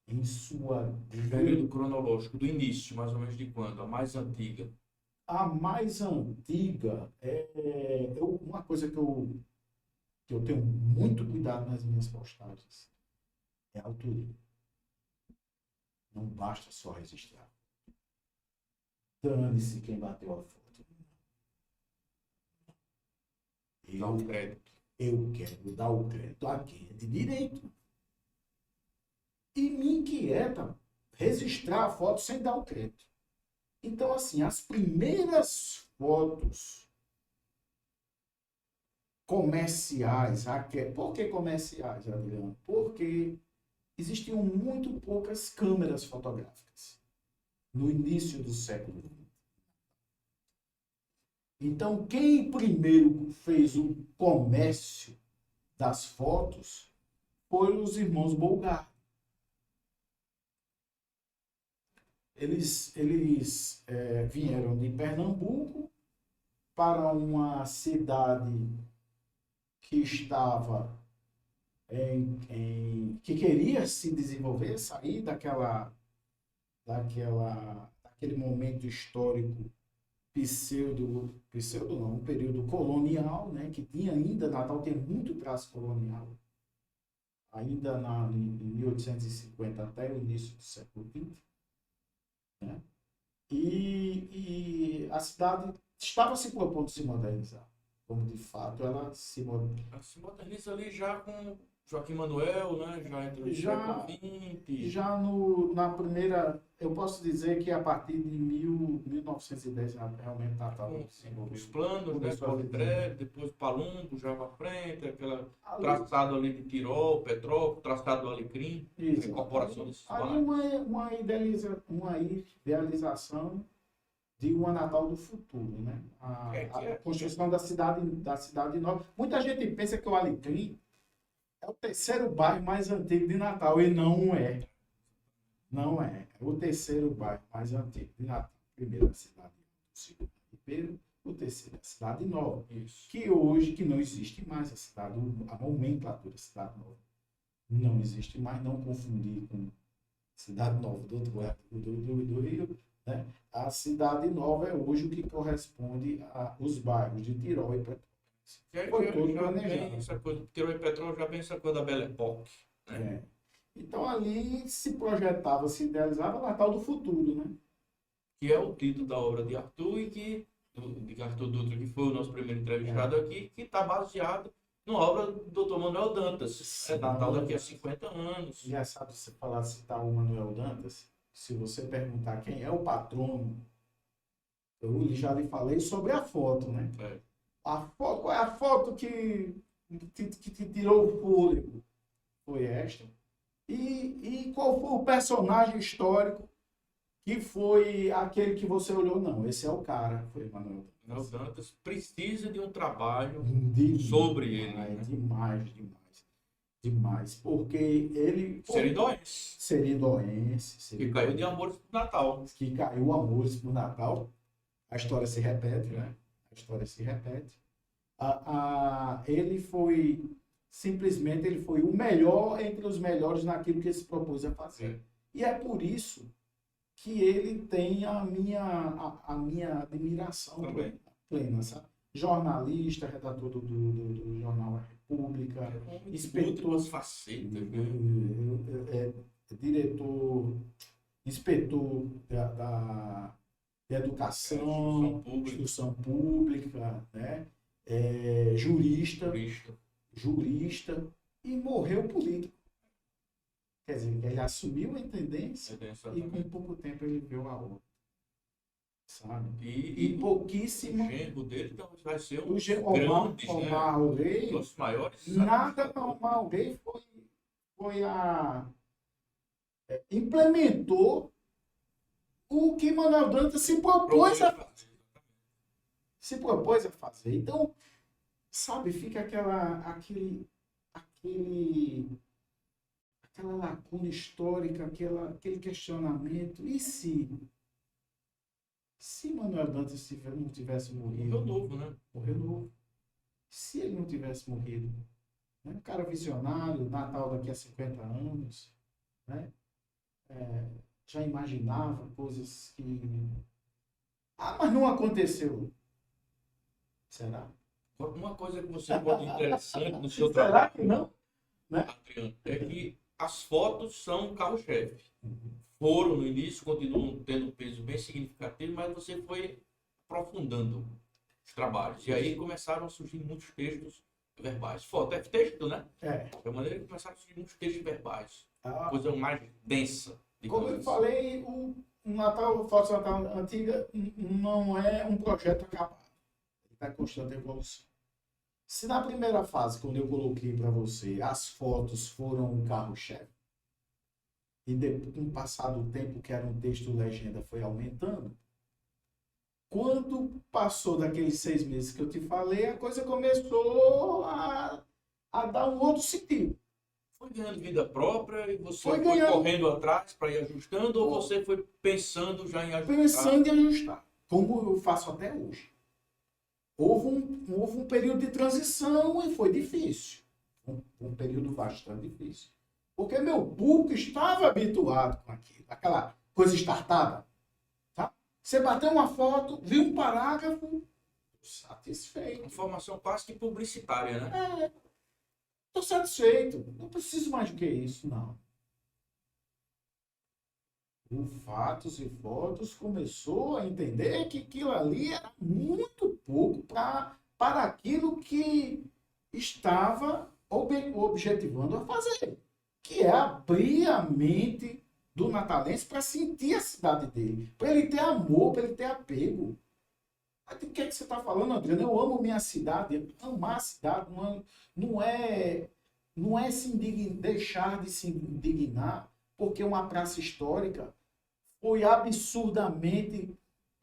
Speaker 2: em sua
Speaker 1: Período cronológico, do início, mais ou menos de quando? A mais antiga.
Speaker 2: A mais antiga uma coisa que eu tenho muito cuidado nas minhas postagens é a autoria. Não basta só registrar. Dane-se quem bateu a foto.
Speaker 1: Dá o crédito.
Speaker 2: Eu quero dar o crédito a quem é de direito. E me inquieta registrar a foto sem dar o crédito. Então, assim, as primeiras fotos comerciais, por que comerciais, Adriano? Porque existiam muito poucas câmeras fotográficas no início do século XX. Então, quem primeiro fez o comércio das fotos foram os irmãos Bulgari. Eles vieram de Pernambuco para uma cidade que estava que queria se desenvolver, sair daquele momento histórico um período colonial, né, que tinha ainda, Natal tem muito traço colonial, ainda em 1850 até o início do século XX, né? E a cidade estava se propondo se modernizar, como de fato ela se moderniza.
Speaker 1: Ela se moderniza ali já com Joaquim Manuel, né? Já entre o século XX.
Speaker 2: Já na primeira, eu posso dizer que a partir de 1910 realmente Natal se envolveu.
Speaker 1: Os planos, né? Politré, depois Palumbo, já para frente, aquela traçado ali de Tirol, Petrópolis, traçado do Alecrim, a incorporação desses
Speaker 2: bairros. Uma idealização de uma Natal do futuro, né? A construção da cidade nova. Muita gente pensa que o Alecrim é o terceiro bairro mais antigo de Natal, e não é. Não é. É o terceiro bairro mais antigo de Natal. Primeiro a cidade nova, o segundo Ribeiro, o terceiro a cidade nova.
Speaker 1: Isso.
Speaker 2: Que hoje que não existe mais a nomenclatura cidade nova. Não existe mais, não confundir com Cidade Nova, do outro lado do Rio, né? A Cidade Nova é hoje o que corresponde aos bairros de Tirol e Petrópolis. Foi todo
Speaker 1: Já vem
Speaker 2: planejado.
Speaker 1: essa coisa, Tirou e Petrol já vem essa coisa da Belle Époque, né?
Speaker 2: É. Então ali se projetava, se idealizava Natal do futuro, né?
Speaker 1: Que é o título da obra de Arthur e de Arthur Dutra, que foi o nosso primeiro entrevistado aqui, que está baseado na obra do Dr. Manuel Dantas. É Natal daqui a 50 anos.
Speaker 2: Engraçado você falar, citar o Manuel Dantas. Se você perguntar quem é o patrono, eu já lhe falei sobre a foto, né?
Speaker 1: É.
Speaker 2: A foto, qual é a foto que te tirou o fôlego? Foi esta. E qual foi o personagem histórico que foi aquele que você olhou? Não, esse é o cara, foi Manuel
Speaker 1: Manuel
Speaker 2: Dantas.
Speaker 1: Dantas precisa de um trabalho
Speaker 2: Demais,
Speaker 1: sobre ele, né?
Speaker 2: Demais. Porque ele...
Speaker 1: Seridóense,
Speaker 2: Seridoense.
Speaker 1: que caiu de amores pro Natal.
Speaker 2: Que caiu amores pro Natal. A história se repete, né? A história se repete. Ele foi... Simplesmente ele foi o melhor entre os melhores naquilo que ele se propôs a fazer.
Speaker 1: É.
Speaker 2: E é por isso que ele tem a minha admiração
Speaker 1: Também.
Speaker 2: plena, sabe? Jornalista, redator do jornal A República,
Speaker 1: Múltiplas facetas, né?
Speaker 2: diretor, inspetor de educação, instrução pública, né? Jurista e morreu político. Quer dizer, ele assumiu a intendência e com pouco tempo ele viu a outra. Sabe? E pouquíssimo.
Speaker 1: O genro dele então, vai ser um
Speaker 2: Omar Rei,
Speaker 1: dos maiores.
Speaker 2: Nada Omar Rei foi implementou o que Manuel Dantas se propôs a fazer. Então, sabe, fica aquela lacuna histórica, aquele questionamento. E se Manuel Dantas não tivesse morrido?
Speaker 1: Morreu novo, né?
Speaker 2: Morreu novo. Se ele não tivesse morrido? Né? Um cara visionário, Natal daqui a 50 anos, né? Já imaginava coisas que... mas não aconteceu. Será?
Speaker 1: Uma coisa que você pode interessante no seu
Speaker 2: Será
Speaker 1: trabalho,
Speaker 2: que não? Né?
Speaker 1: Adriano, é que as fotos são carro-chefe. Foram no início, continuam tendo um peso bem significativo, mas você foi aprofundando os trabalhos. E aí começaram a surgir muitos textos verbais. Foto é texto, né? De maneira que começaram a surgir muitos textos verbais. Coisa mais densa.
Speaker 2: Como eu falei, o Foto Natal Antiga não é um projeto acabado. Ele está em constante evolução. Se na primeira fase, quando eu coloquei para você, as fotos foram o carro-chefe, e depois, com o passar do tempo, que era um texto legenda, foi aumentando, quando passou daqueles 6 meses que eu te falei, a coisa começou a dar um outro sentido.
Speaker 1: Foi ganhando vida própria e você
Speaker 2: Foi
Speaker 1: correndo atrás para ir ajustando, ou você foi pensando já em ajustar?
Speaker 2: Pensando em ajustar, como eu faço até hoje. Houve um período de transição e foi difícil. Um período bastante difícil. Porque meu público estava habituado com aquilo. Aquela coisa startada. Tá? Você bateu uma foto, viu um parágrafo, satisfeito.
Speaker 1: Informação quase que publicitária, né?
Speaker 2: Estou satisfeito. Não preciso mais do que isso, não. O Fatos e Fotos começou a entender que aquilo ali era muito pouco para aquilo que estava objetivando a fazer, que é abrir a mente do natalense para sentir a cidade dele, para ele ter amor, para ele ter apego. Mas o que é que você está falando, Adriano? Eu amo minha cidade. Amar a cidade não é deixar de se indignar porque uma praça histórica foi absurdamente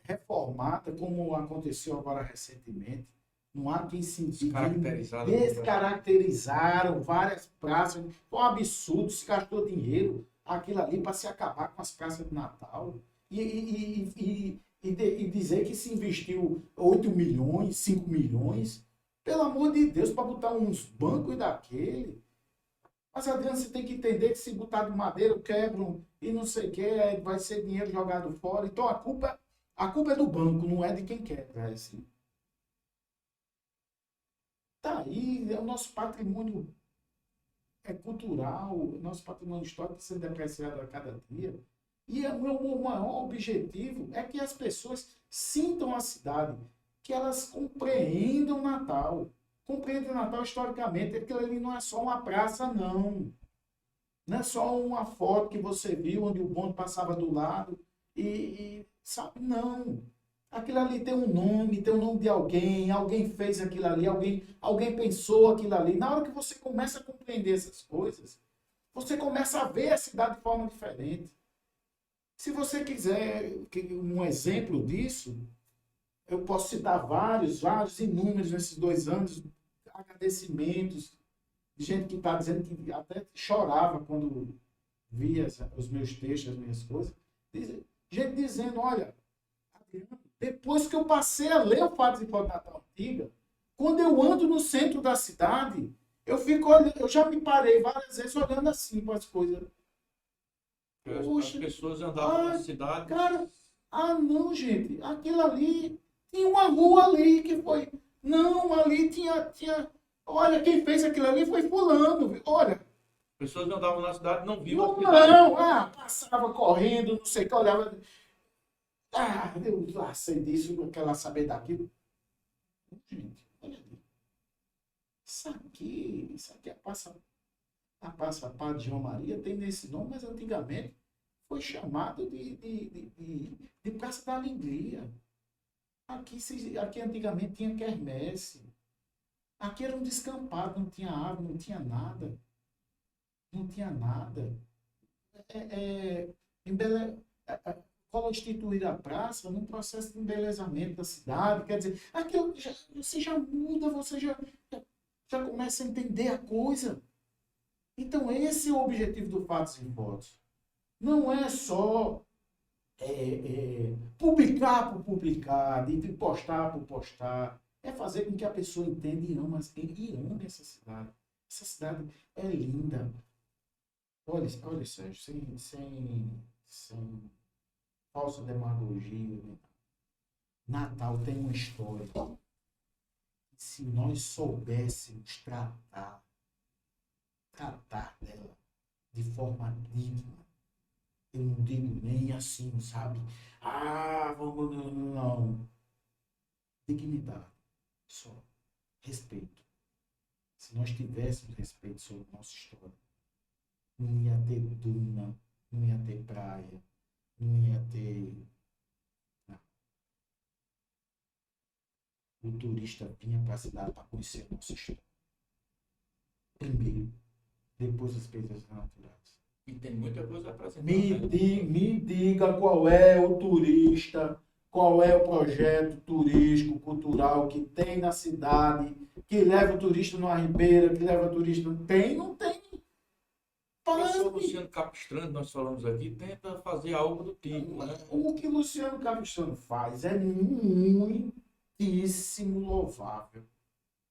Speaker 2: reformada, como aconteceu agora recentemente. Não há quem se descaracterizaram várias praças. Foi um absurdo, se gastou dinheiro aquilo ali para se acabar com as praças de Natal. E dizer que se investiu 8 milhões, 5 milhões, pelo amor de Deus, para botar uns bancos daquele. Mas, Adriano, você tem que entender que se botar de madeira, quebram e não sei o que, vai ser dinheiro jogado fora. Então a culpa é do banco, não é de quem quebra. É assim. Tá aí, é o nosso patrimônio cultural, o nosso patrimônio histórico sendo depreciado a cada dia. E o meu maior objetivo é que as pessoas sintam a cidade, que elas compreendam o Natal. Compreendam o Natal historicamente. Aquilo ali não é só uma praça, não. Não é só uma foto que você viu onde o bonde passava do lado sabe, não. Aquilo ali tem o nome de alguém, alguém fez aquilo ali, alguém pensou aquilo ali. Na hora que você começa a compreender essas coisas, você começa a ver a cidade de forma diferente. Se você quiser um exemplo disso, eu posso citar vários, inúmeros nesses 2 anos, agradecimentos de gente que está dizendo que até chorava quando via os meus textos, as minhas coisas. Gente dizendo, olha, Adriano, depois que eu passei a ler o Fatos e Fotos da Natal Antiga, quando eu ando no centro da cidade, eu já me parei várias vezes olhando assim para as coisas.
Speaker 1: As
Speaker 2: Poxa,
Speaker 1: pessoas andavam na
Speaker 2: ah,
Speaker 1: cidade.
Speaker 2: cara, não, gente, aquilo ali, tinha uma rua ali que foi, não, ali olha, quem fez aquilo ali foi fulano, viu? Olha,
Speaker 1: As pessoas andavam na cidade e não viam a
Speaker 2: não,
Speaker 1: cidade.
Speaker 2: passava correndo, não sei o que, olhava, eu lá sei disso, aquela saber daquilo. Gente, olha ali, isso aqui a Padre João Maria tem nesse nome, mas antigamente foi chamado de Praça da Alegria. Aqui antigamente tinha quermesse. Aqui era um descampado, não tinha árvore, não tinha nada. Não tinha nada. É, é, embele... Constituir a praça num processo de embelezamento da cidade. Quer dizer, você já muda, você já começa a entender a coisa. Então, esse é o objetivo do Fatos e Fotos. Não é só publicar por publicar, de postar por postar. É fazer com que a pessoa entenda e ame essa cidade. Essa cidade é linda. Olha Sérgio, sem falsa demagogia. Né? Natal tem uma história. Se nós soubéssemos tratar dela de forma digna, eu não digo nem assim, sabe? Vamos, não. Dignidade, só. Respeito. Se nós tivéssemos respeito sobre a nossa história, não ia ter duna, não ia ter praia, não ia ter... Não. O turista vinha para a cidade para conhecer a nossa história. Primeiro, depois as coisas naturais.
Speaker 1: E tem muita coisa a apresentar.
Speaker 2: Me diga qual é o turista, qual é o projeto turístico, cultural que tem na cidade, que leva o turista numa ribeira, que leva o turista... Não tem.
Speaker 1: O professor Luciano Capistrano, nós falamos aqui, tenta fazer algo do tipo. Né?
Speaker 2: O que Luciano Capistrano faz é muitíssimo louvável.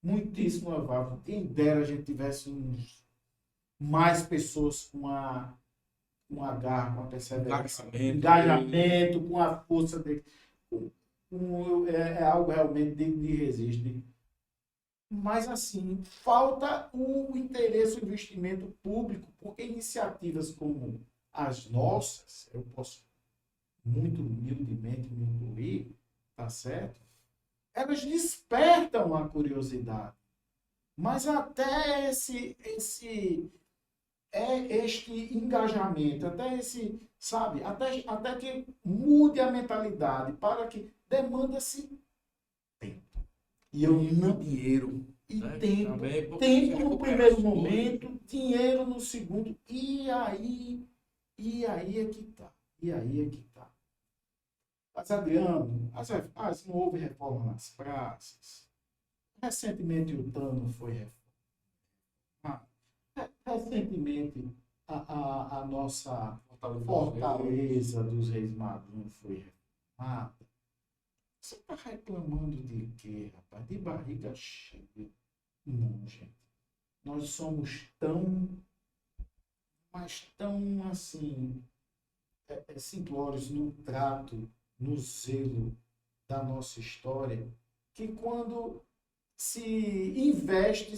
Speaker 2: Muitíssimo louvável. Quem dera a gente tivesse mais pessoas com a garra, com a perseverança, engajamento, com a força dele. É algo realmente de resistir. Mas, assim, falta o interesse, o investimento público, porque iniciativas como as nossas, eu posso muito humildemente me incluir, tá certo? Elas despertam a curiosidade. Mas até este engajamento, até esse, sabe, até que mude a mentalidade, para que demanda-se tempo. E eu não...
Speaker 1: Dinheiro.
Speaker 2: E
Speaker 1: né?
Speaker 2: tempo no primeiro momento, dinheiro no segundo, e aí é que tá. E aí é que tá. Mas, Adriano, não houve reforma nas praças. Recentemente o Tano foi reformado. Recentemente a nossa Fortaleza dos Reis Magos foi reformada. Você está reclamando de quê, rapaz? De barriga cheia. Não, gente. Nós somos tão mas tão assim, simplórios no trato, no zelo da nossa história, que quando se investe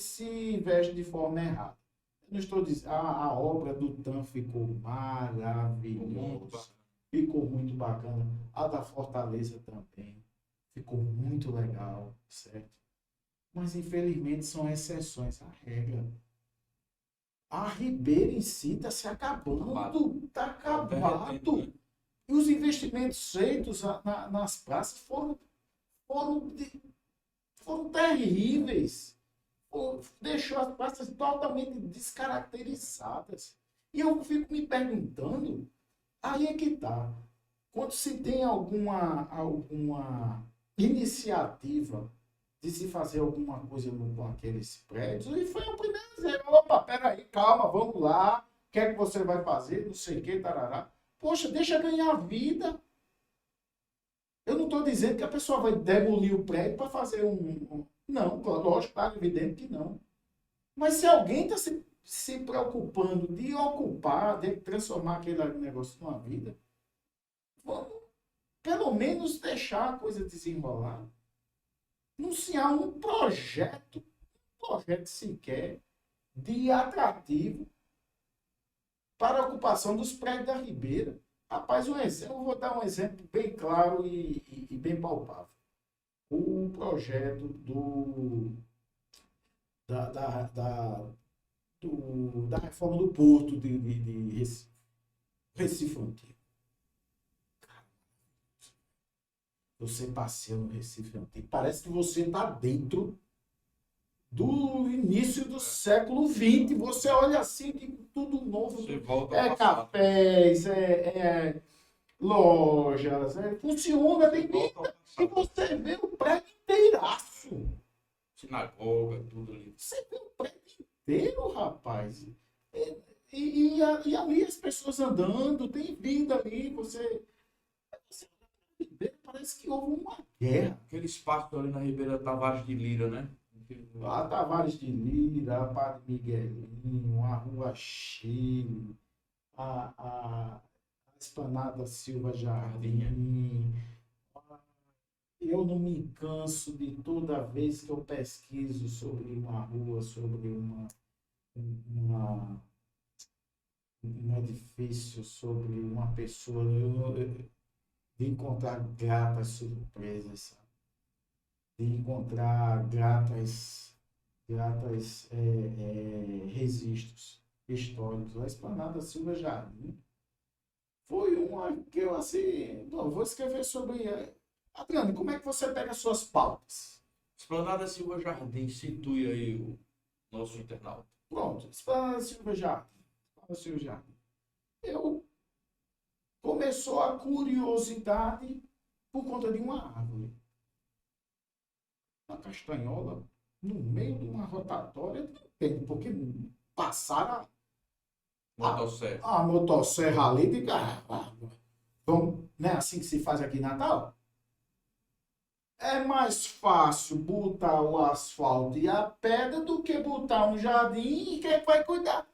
Speaker 2: de forma errada. Eu não estou dizendo, a obra do TAM ficou maravilhosa, ficou muito bacana. A da Fortaleza também ficou muito legal, certo? Mas infelizmente são exceções à regra. A Ribeira em si está se acabando, está acabado. E os investimentos feitos nas praças foram, foram terríveis. Deixou as praças totalmente descaracterizadas. E eu fico me perguntando, aí é que está. Quando se tem alguma iniciativa de se fazer alguma coisa com aqueles prédios, e foi o primeiro a dizer, opa, peraí, calma, vamos lá, o que é que você vai fazer, não sei o que, tarará. Poxa, deixa ganhar vida. Eu não estou dizendo que a pessoa vai demolir o prédio para fazer Não, lógico, claro, evidente que não. Mas se alguém está se preocupando de ocupar, de transformar aquele negócio numa vida, vamos pelo menos deixar a coisa desenrolar. Não se há um projeto sequer de atrativo para a ocupação dos prédios da Ribeira. Rapaz, eu vou dar um exemplo bem claro e bem palpável. O projeto da reforma do Porto de Recife Antigo. Você passeia no Recife Antigo, parece que você está dentro do início do século XX. Você olha assim, tudo novo.
Speaker 1: Você volta
Speaker 2: É cafés, lojas, funciona bem bem. E você vê o prédio inteiraço.
Speaker 1: Sinagoga, tudo ali.
Speaker 2: Você vê o prédio inteiro, rapaz. E ali as pessoas andando, tem vida ali. Você parece que houve uma guerra.
Speaker 1: Aquele espaço ali na Ribeira Tavares de Lira, né?
Speaker 2: A Tavares de Lira, a Padre Miguelinho, a Rua Chile, a Esplanada Silva Jardim. Eu não me canso de toda vez que eu pesquiso sobre uma rua, sobre um edifício, sobre uma pessoa, de encontrar gratas surpresas, sabe? De encontrar gratas registros históricos. A Esplanada Silva Jardim foi uma que eu, assim, não, vou escrever sobre... Adriano, como é que você pega as suas pautas?
Speaker 1: Esplanada Silva Jardim, situe aí o nosso internauta.
Speaker 2: Pronto, Esplanada Silva Jardim. Começou a curiosidade por conta de uma árvore. Uma castanhola no meio de uma rotatória, não entendo, porque passaram a motosserra ali de vamos, não é assim que se faz aqui em Natal? É mais fácil botar o asfalto e a pedra do que botar um jardim e quem vai cuidar.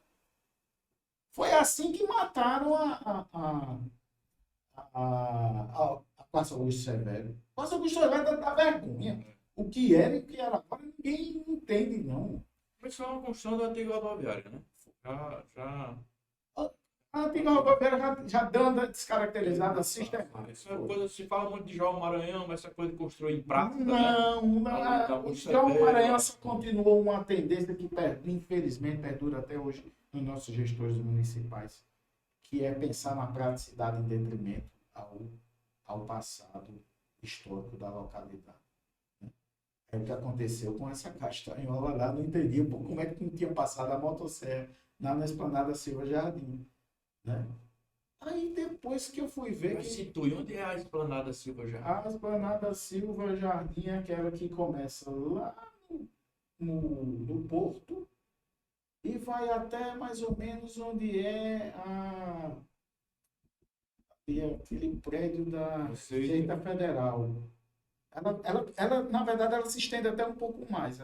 Speaker 2: Foi assim que mataram a Praça Augusto Severo. A Praça Augusto Severo dá vergonha. O que era e o que era agora, ninguém entende, não.
Speaker 1: Mas isso é uma construção da antiga rodoviária, né?
Speaker 2: A antiga rodoviária já deu uma descaracterizada sistemática.
Speaker 1: Essa coisa, se fala muito de João Maranhão, mas essa coisa de construir em prática,
Speaker 2: não.
Speaker 1: né?
Speaker 2: João Maranhão só continua uma tendência que, infelizmente, perdura até hoje nos nossos gestores municipais, que é pensar na praticidade em detrimento ao passado histórico da localidade. É o que aconteceu com essa castanhola lá, não entendi como é que não tinha passado a motosserra na Esplanada Silva Jardim, né? Aí depois que eu fui ver...
Speaker 1: Mas situe, onde é a Esplanada Silva Jardim?
Speaker 2: A Esplanada Silva Jardim é aquela que começa lá no Porto e vai até mais ou menos onde é aquele prédio da Receita Federal. Ela, na verdade, ela se estende até um pouco mais.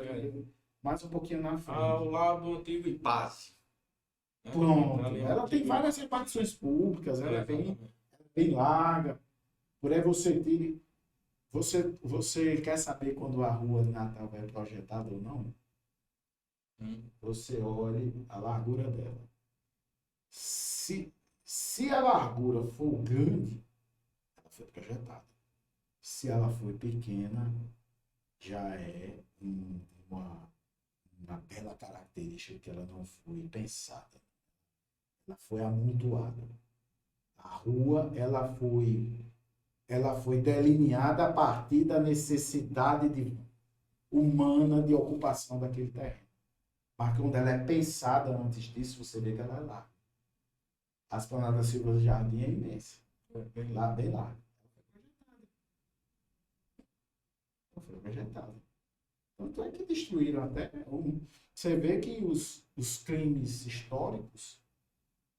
Speaker 2: Mais um pouquinho na frente.
Speaker 1: Ao lado do antigo Ipase. né?
Speaker 2: Pronto.
Speaker 1: Então, ali é um
Speaker 2: Ela tem
Speaker 1: tipo-
Speaker 2: várias repartições públicas, ela é
Speaker 1: Exatamente.
Speaker 2: bem larga. Por aí você quer saber quando a rua de Natal é projetada ou não? Você olhe a largura dela. Se, se a largura for grande, ela foi projetada. Se ela for pequena, já é uma bela característica que ela não foi pensada. Ela foi amontoada. A rua, ela foi delineada a partir da necessidade humana de ocupação daquele terreno. Mas quando ela é pensada antes disso, você vê que ela é larga. A Esplanada Silva do Jardim é imensa. Bem larga. Não foi projetada. Tanto é que destruíram até. Você vê que os crimes históricos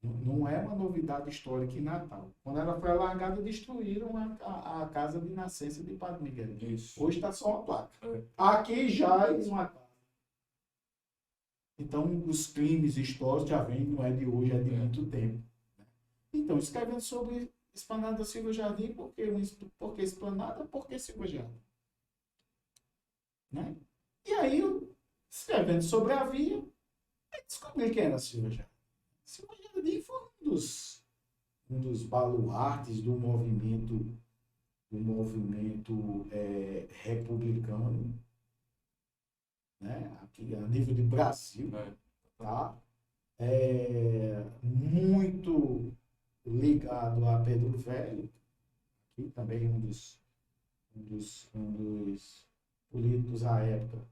Speaker 2: não é uma novidade histórica em Natal. Quando ela foi alargada, destruíram a casa de nascença de Padre Miguel.
Speaker 1: Isso.
Speaker 2: Hoje está só uma placa.
Speaker 1: É.
Speaker 2: Aqui já é uma casa. Então, os crimes históricos já vêm, não é de hoje, é de muito tempo. Então, escrevendo sobre Esplanada Silva Jardim, por que Esplanada? Por que Silva Jardim? Né? E aí, escrevendo sobre a via, descobri quem era Silva Jardim. Silva Jardim foi um dos baluartes do movimento republicano, né? Aqui a nível de Brasil, tá? Muito ligado a Pedro Velho, aqui também um dos políticos à época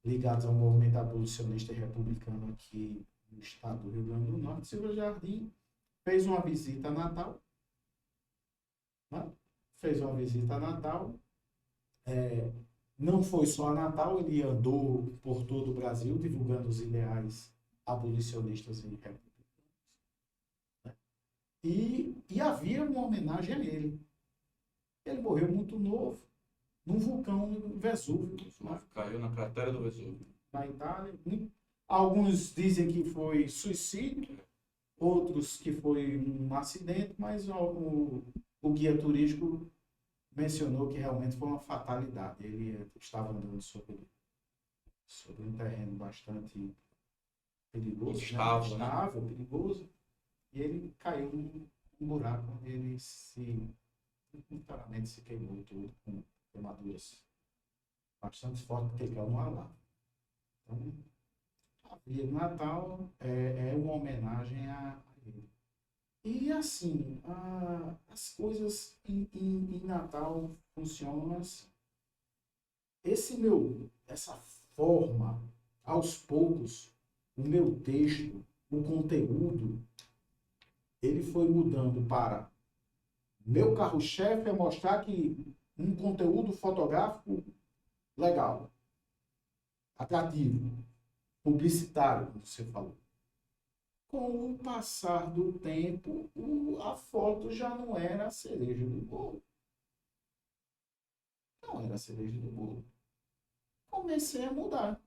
Speaker 2: ligados ao movimento abolicionista e republicano aqui no estado do Rio Grande do Norte. Silva Jardim fez uma visita a Natal, né? Não foi só a Natal, ele andou por todo o Brasil divulgando os ideais abolicionistas e republicanos. Né? E havia uma homenagem a ele. Ele morreu muito novo, num vulcão Vesúvio.
Speaker 1: Caiu na cratera do Vesúvio.
Speaker 2: Na Itália. Alguns dizem que foi suicídio, outros que foi um acidente, mas o guia turístico mencionou que realmente foi uma fatalidade. Ele estava andando sobre um terreno bastante perigoso,
Speaker 1: instável,
Speaker 2: né? Perigoso, e ele caiu num buraco onde ele literalmente se queimou todo com queimaduras bastante fortes, porque ele caiu numa lava. Então, a Via do Natal é uma homenagem a ele. E assim, as coisas em Natal funcionam assim. Essa forma, aos poucos, o meu texto, o conteúdo, ele foi mudando para meu carro-chefe é mostrar que um conteúdo fotográfico legal, atrativo, publicitário, como você falou. Com o passar do tempo, a foto já não era a cereja do bolo. Não era a cereja do bolo. Comecei a mudar.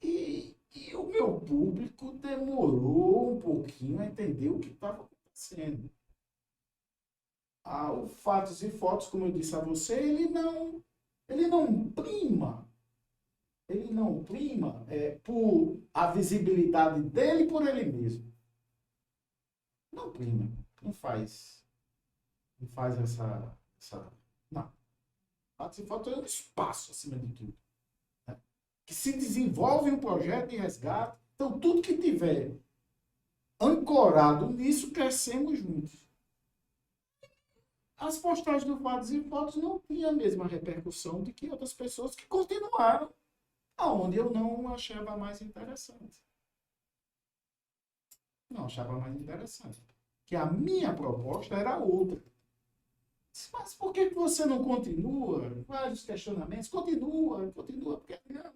Speaker 2: E o meu público demorou um pouquinho a entender o que estava acontecendo. O Fatos e Fotos, como eu disse a você, ele não prima. Ele não prima por a visibilidade dele e por ele mesmo. Não prima. Não faz essa. Não. Fatos e Fotos é um espaço, acima de tudo. Né? Que se desenvolve um projeto de resgate. Então, tudo que tiver ancorado nisso, crescemos juntos. As postagens do Fatos e Fotos não tinham a mesma repercussão de que outras pessoas que continuaram aonde eu não achava mais interessante. Não achava mais interessante. Que a minha proposta era outra. Mas por que você não continua? Vários questionamentos. Continua. Porque não,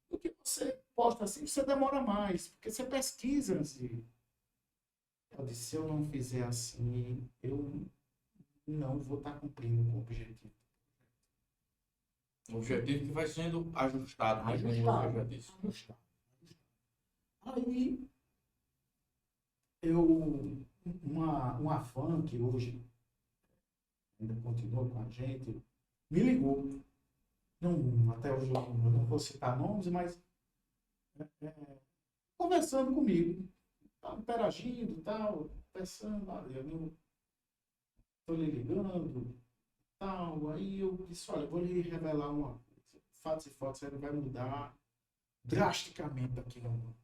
Speaker 2: o que você posta assim, você demora mais. Porque você pesquisa assim. Eu disse, se eu não fizer assim, eu não vou estar cumprindo com o objetivo.
Speaker 1: O objetivo que vai sendo ajustado. Aí,
Speaker 2: uma fã que hoje ainda continua com a gente, me ligou. Não, até hoje eu não vou citar nomes, mas conversando comigo, tá, interagindo, tal, conversando, eu estou lhe ligando, tal. Aí eu disse, olha, eu vou lhe revelar uma coisa. Fatos e fotos, ele vai mudar drasticamente aqui no mundo.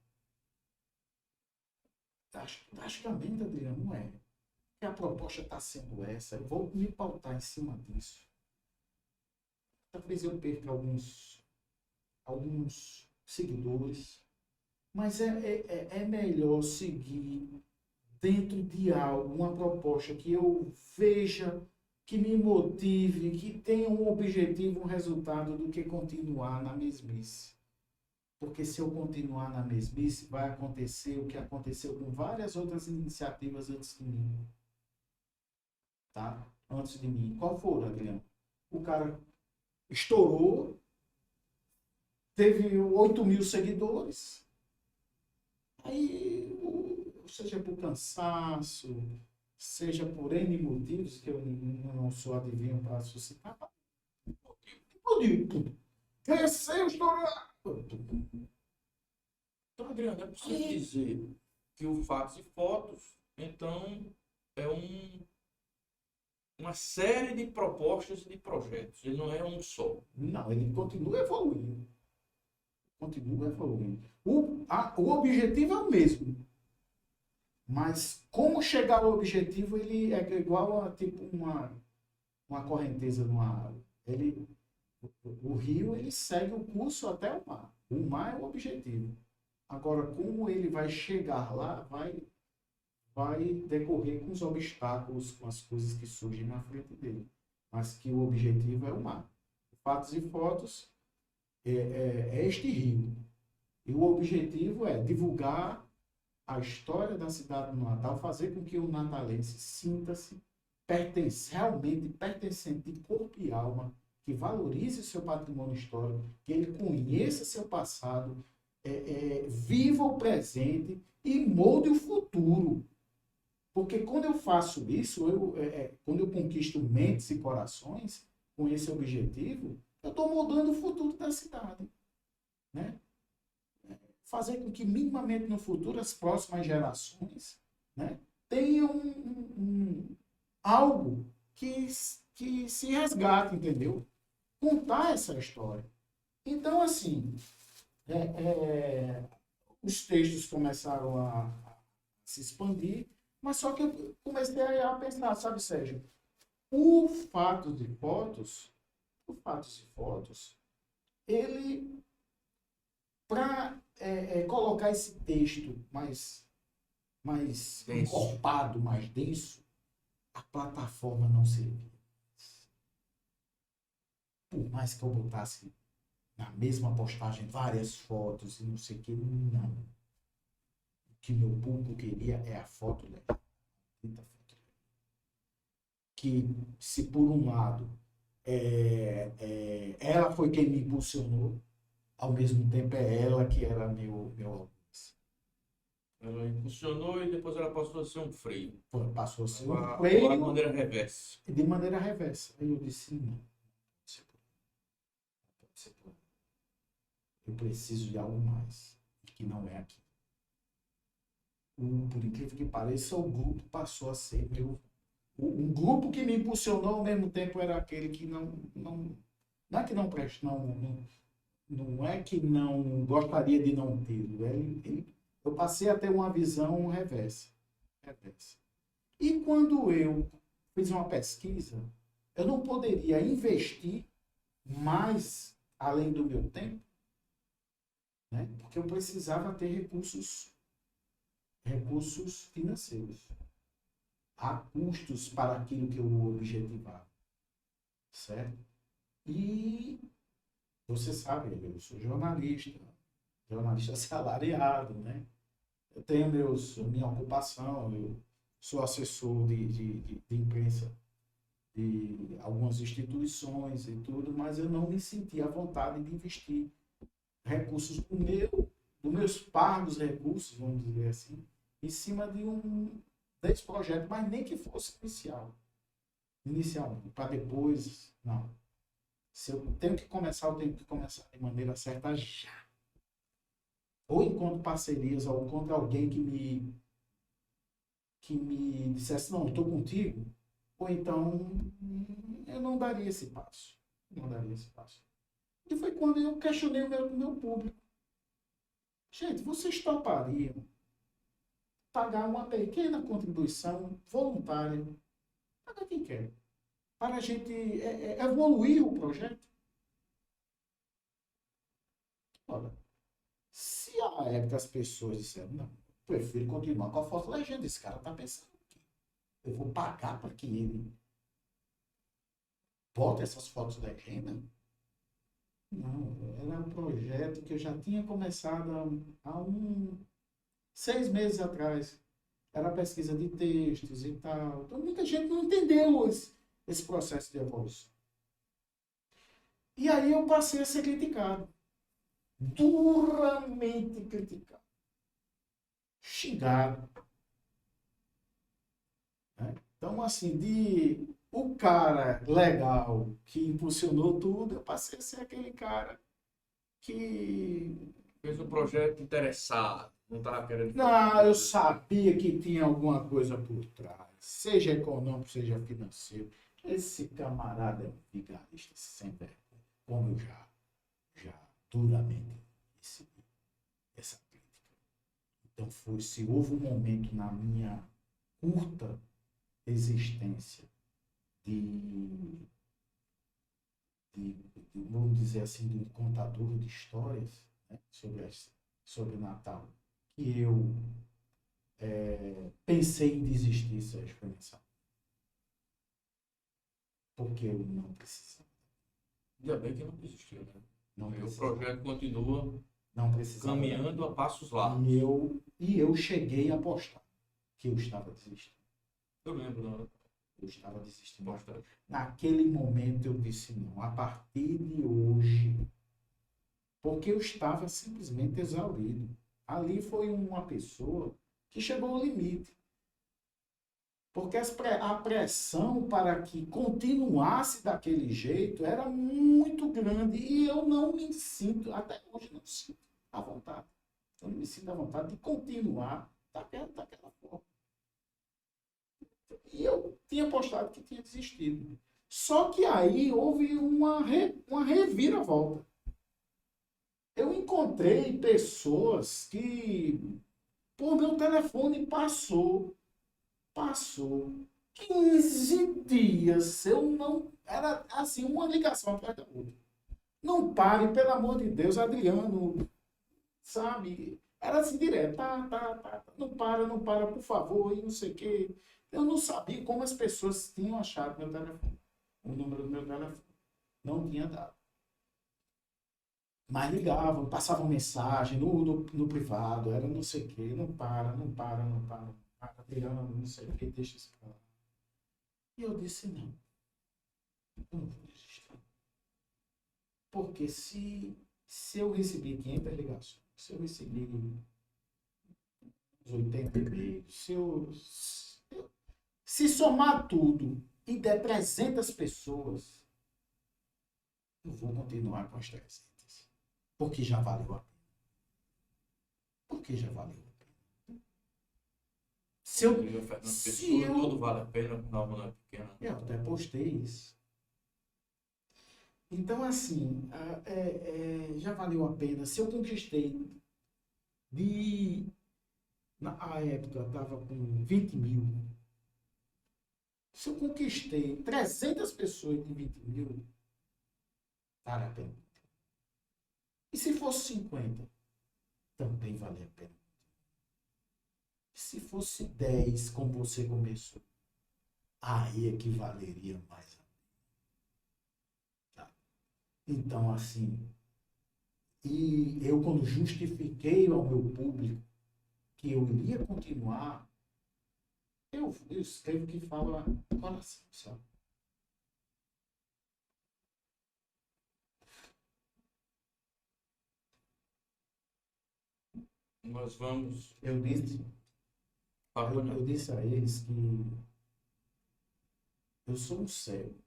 Speaker 2: Drasticamente, Adriano, não é. Porque a proposta está sendo essa, eu vou me pautar em cima disso. Talvez eu perca alguns seguidores, mas é melhor seguir dentro de algo, uma proposta que eu veja, que me motive, que tenha um objetivo, um resultado, do que continuar na mesmice. Porque se eu continuar na mesmice, vai acontecer o que aconteceu com várias outras iniciativas antes de mim. Tá? Antes de mim. Qual foram, Adriano? O cara estourou, teve 8.000 seguidores, aí, seja por cansaço, seja por N motivos, que eu não sou adivinho para suscitar, cresceu, estourou.
Speaker 1: Então, Adriano, é preciso dizer que o Fatos e Fotos, então, é uma série de propostas e de projetos. Ele não é um só.
Speaker 2: Não, ele continua evoluindo. Continua evoluindo. O objetivo é o mesmo. Mas como chegar ao objetivo, ele é igual a tipo uma correnteza numa água. O rio, ele segue o curso até o mar. O mar é o objetivo. Agora, como ele vai chegar lá, vai decorrer com os obstáculos, com as coisas que surgem na frente dele. Mas que o objetivo é o mar. Fatos e fotos é este rio. E o objetivo é divulgar a história da cidade do Natal, fazer com que o natalense sinta-se realmente pertencente de corpo e alma, que valorize seu patrimônio histórico, que ele conheça seu passado, viva o presente e molde o futuro. Porque quando eu faço isso, quando eu conquisto mentes e corações com esse objetivo, eu estou moldando o futuro da cidade. Né? Fazer com que minimamente no futuro as próximas gerações, né, tenham algo que se resgate, entendeu? Contar essa história. Então, assim, os textos começaram a se expandir, mas só que eu comecei a pensar, sabe, Sérgio? O Fatos e Fotos, ele, para colocar esse texto mais encorpado, mais denso, a plataforma não servia. Por mais que eu botasse na mesma postagem várias fotos e não sei o que, não. O que meu público queria é a foto legal. Que, se por um lado ela foi quem me impulsionou, ao mesmo tempo é ela que era meu alcance.
Speaker 1: Ela impulsionou e depois ela passou a ser um freio.
Speaker 2: Passou a ser
Speaker 1: um
Speaker 2: freio.
Speaker 1: De maneira reversa.
Speaker 2: De maneira reversa. Aí eu disse, não. Eu preciso de algo mais, que não é aqui. Por incrível que pareça, o grupo passou a ser um grupo que me impulsionou, ao mesmo tempo era aquele que não é que não presta, não é que não gostaria de não tê-lo. Eu passei a ter uma visão reversa. E quando eu fiz uma pesquisa, eu não poderia investir mais além do meu tempo, né? Porque eu precisava ter recursos financeiros. Há custos para aquilo que eu objetivava, certo? E você sabe, eu sou jornalista assalariado, né? Eu tenho minha ocupação, eu sou assessor de imprensa de algumas instituições e tudo, mas eu não me senti à vontade de investir recursos dos meus pagos recursos, vamos dizer assim, em cima desse projeto, mas nem que fosse inicial, para depois, não. Se eu tenho que começar, eu tenho que começar de maneira certa já. Ou encontro parcerias, ou encontro alguém que me dissesse, não, estou contigo, ou então eu não daria esse passo. Não daria esse passo. E foi quando eu questionei o meu público. Gente, vocês topariam pagar uma pequena contribuição voluntária, pagar quem quer, para a gente evoluir o projeto? Olha, se à época as pessoas disseram, não, prefiro continuar com a foto legenda, esse cara está pensando que eu vou pagar para que ele bote essas fotos legenda? Não, era um projeto que eu já tinha começado há 6 meses atrás. Era pesquisa de textos e tal. Então, muita gente não entendeu esse processo de evolução. E aí eu passei a ser criticado. Duramente criticado. Xingado. Né? Então, assim, o cara legal que impulsionou tudo, eu passei a ser aquele cara que...
Speaker 1: Fez um projeto interessado, não estava querendo
Speaker 2: Não, eu
Speaker 1: fazer.
Speaker 2: sabia que tinha alguma coisa por trás, seja econômico, seja financeiro. Esse camarada é um vigarista sem vergonha, como eu já duramente recebi essa crítica. Então, se houve um momento na minha curta existência de, vamos dizer assim, de um contador de histórias, né, sobre Natal, que eu pensei em desistir, Sérgio, foi nessa. Porque eu não precisava.
Speaker 1: Ainda bem que não desistiu, né?
Speaker 2: Não
Speaker 1: E o
Speaker 2: precisava.
Speaker 1: projeto continua
Speaker 2: Não precisava.
Speaker 1: caminhando a passos largos.
Speaker 2: E eu cheguei a apostar que eu estava desistindo.
Speaker 1: Eu lembro, não.
Speaker 2: Eu estava desistindo.
Speaker 1: Bastante.
Speaker 2: Naquele momento eu disse não, a partir de hoje, porque eu estava simplesmente exaurido. Ali foi uma pessoa que chegou ao limite. Porque a pressão para que continuasse daquele jeito era muito grande e eu não me sinto, até hoje não sinto à vontade. Eu não me sinto à vontade de continuar daquela forma. E eu tinha postado que tinha desistido. Só que aí houve uma reviravolta. Eu encontrei pessoas que, por meu telefone, passou 15 dias. Eu não. Era assim, uma ligação atrás da outra. Não pare, pelo amor de Deus, Adriano. Sabe? Era assim direto. Tá. Não para, por favor, e não sei o quê. Eu não sabia como as pessoas tinham achado meu telefone. O número do meu telefone. Não tinha dado. Mas ligavam, passavam mensagem no privado, era não sei o quê. Não para. Adriano, não sei o quê, deixa isso pra lá. E eu disse, não, eu não vou desistir. Porque se eu recebi 500 ligações, se eu recebi os 80 e-mails, se somar tudo e der 300 pessoas, eu vou continuar com as 300. Porque já valeu a pena. Porque já valeu a pena. Se eu,
Speaker 1: Tudo vale a pena quando a alma não é pequena.
Speaker 2: eu até postei isso. Então, assim, já valeu a pena. Se eu conquistei na época, eu estava com 20 mil. Se eu conquistei 300 pessoas de 20 mil, vale a pena. E se fosse 50, também vale a pena. Se fosse 10, como você começou, aí é que valeria mais a pena. Tá? Então, assim, e eu quando justifiquei ao meu público que eu iria continuar, eu escrevo que fala coração, sabe?
Speaker 1: Nós vamos
Speaker 2: Eu disse, Eu disse a eles que eu sou um cego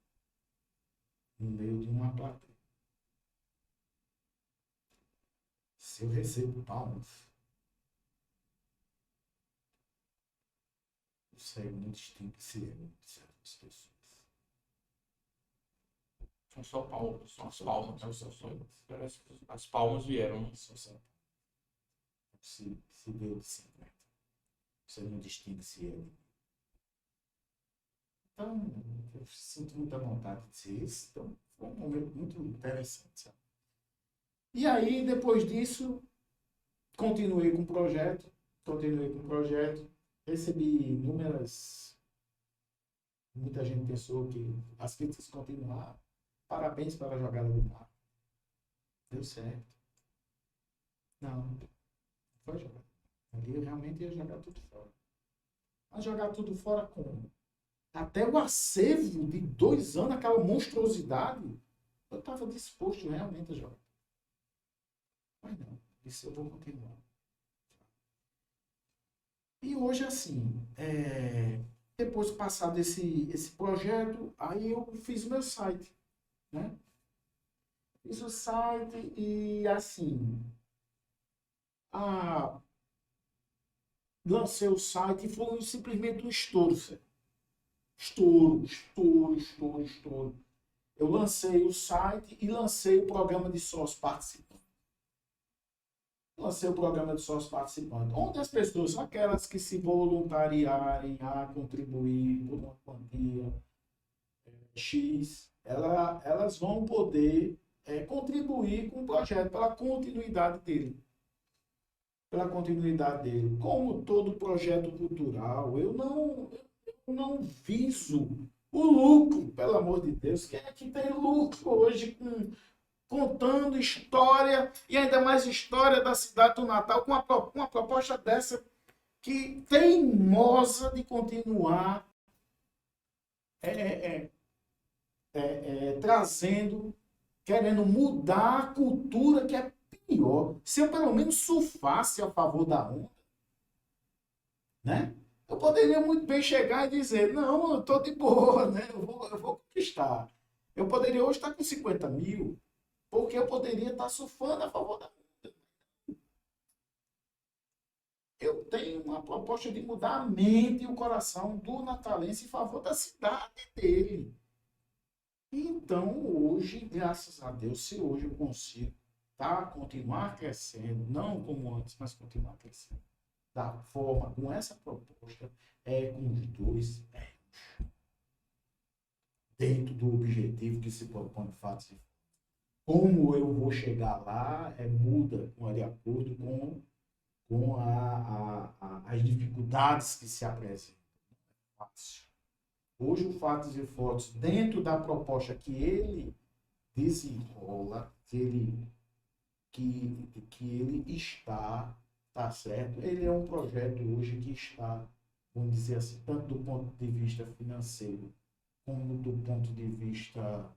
Speaker 2: no meio de uma plateia. Se eu recebo palmas, o cego não distingue se é de certas pessoas.
Speaker 1: São só palmas, são as palmas. Parece que as palmas vieram.
Speaker 2: Se veio de 50. Você não distingue se é. Então, eu sinto muita vontade de ser isso. Então, foi um momento muito interessante. Sabe? E aí, depois disso, continuei com o projeto. Recebi inúmeras. Muita gente pensou que as críticas continuaram. Parabéns pela jogada do mar. Deu certo. Não foi jogar. Ali eu realmente ia jogar tudo fora. Mas jogar tudo fora como? Até o acervo de 2 anos, aquela monstruosidade, eu estava disposto realmente a jogar. Mas não, isso eu vou continuar. E hoje, assim, depois de passar esse projeto, aí eu fiz o meu site, né? Fiz o site e, assim, lancei o site e foi simplesmente um estouro, sério. Estouro. Eu lancei o site e lancei o programa de sócio participante. Onde as pessoas, aquelas que se voluntariarem a contribuir por uma quantia X, elas vão poder contribuir com o projeto, pela continuidade dele. Como todo projeto cultural, eu não viso o lucro, pelo amor de Deus. Quem é que tem lucro hoje contando história, e ainda mais história da cidade do Natal, com uma proposta dessa que teimosa de continuar trazendo, querendo mudar a cultura, que é pior. Se eu pelo menos surfasse a favor da onda, né? Eu poderia muito bem chegar e dizer, não, eu estou de boa, né? Eu vou conquistar. Eu poderia hoje estar com 50 mil, porque eu poderia estar surfando a favor da onda. Eu tenho uma proposta de mudar a mente e o coração do natalense em favor da cidade dele. Então, hoje, graças a Deus, se hoje eu consigo continuar crescendo, não como antes, mas continuar crescendo, da forma, com essa proposta, com os 2 dentro do objetivo que se propõe de fato. Como eu vou chegar lá, muda de acordo com as dificuldades que se apresentam. Fácil. Hoje, o Fatos e Fotos, dentro da proposta que ele desenrola, que ele está, tá certo? Ele é um projeto hoje que está, vamos dizer assim, tanto do ponto de vista financeiro, como do ponto de vista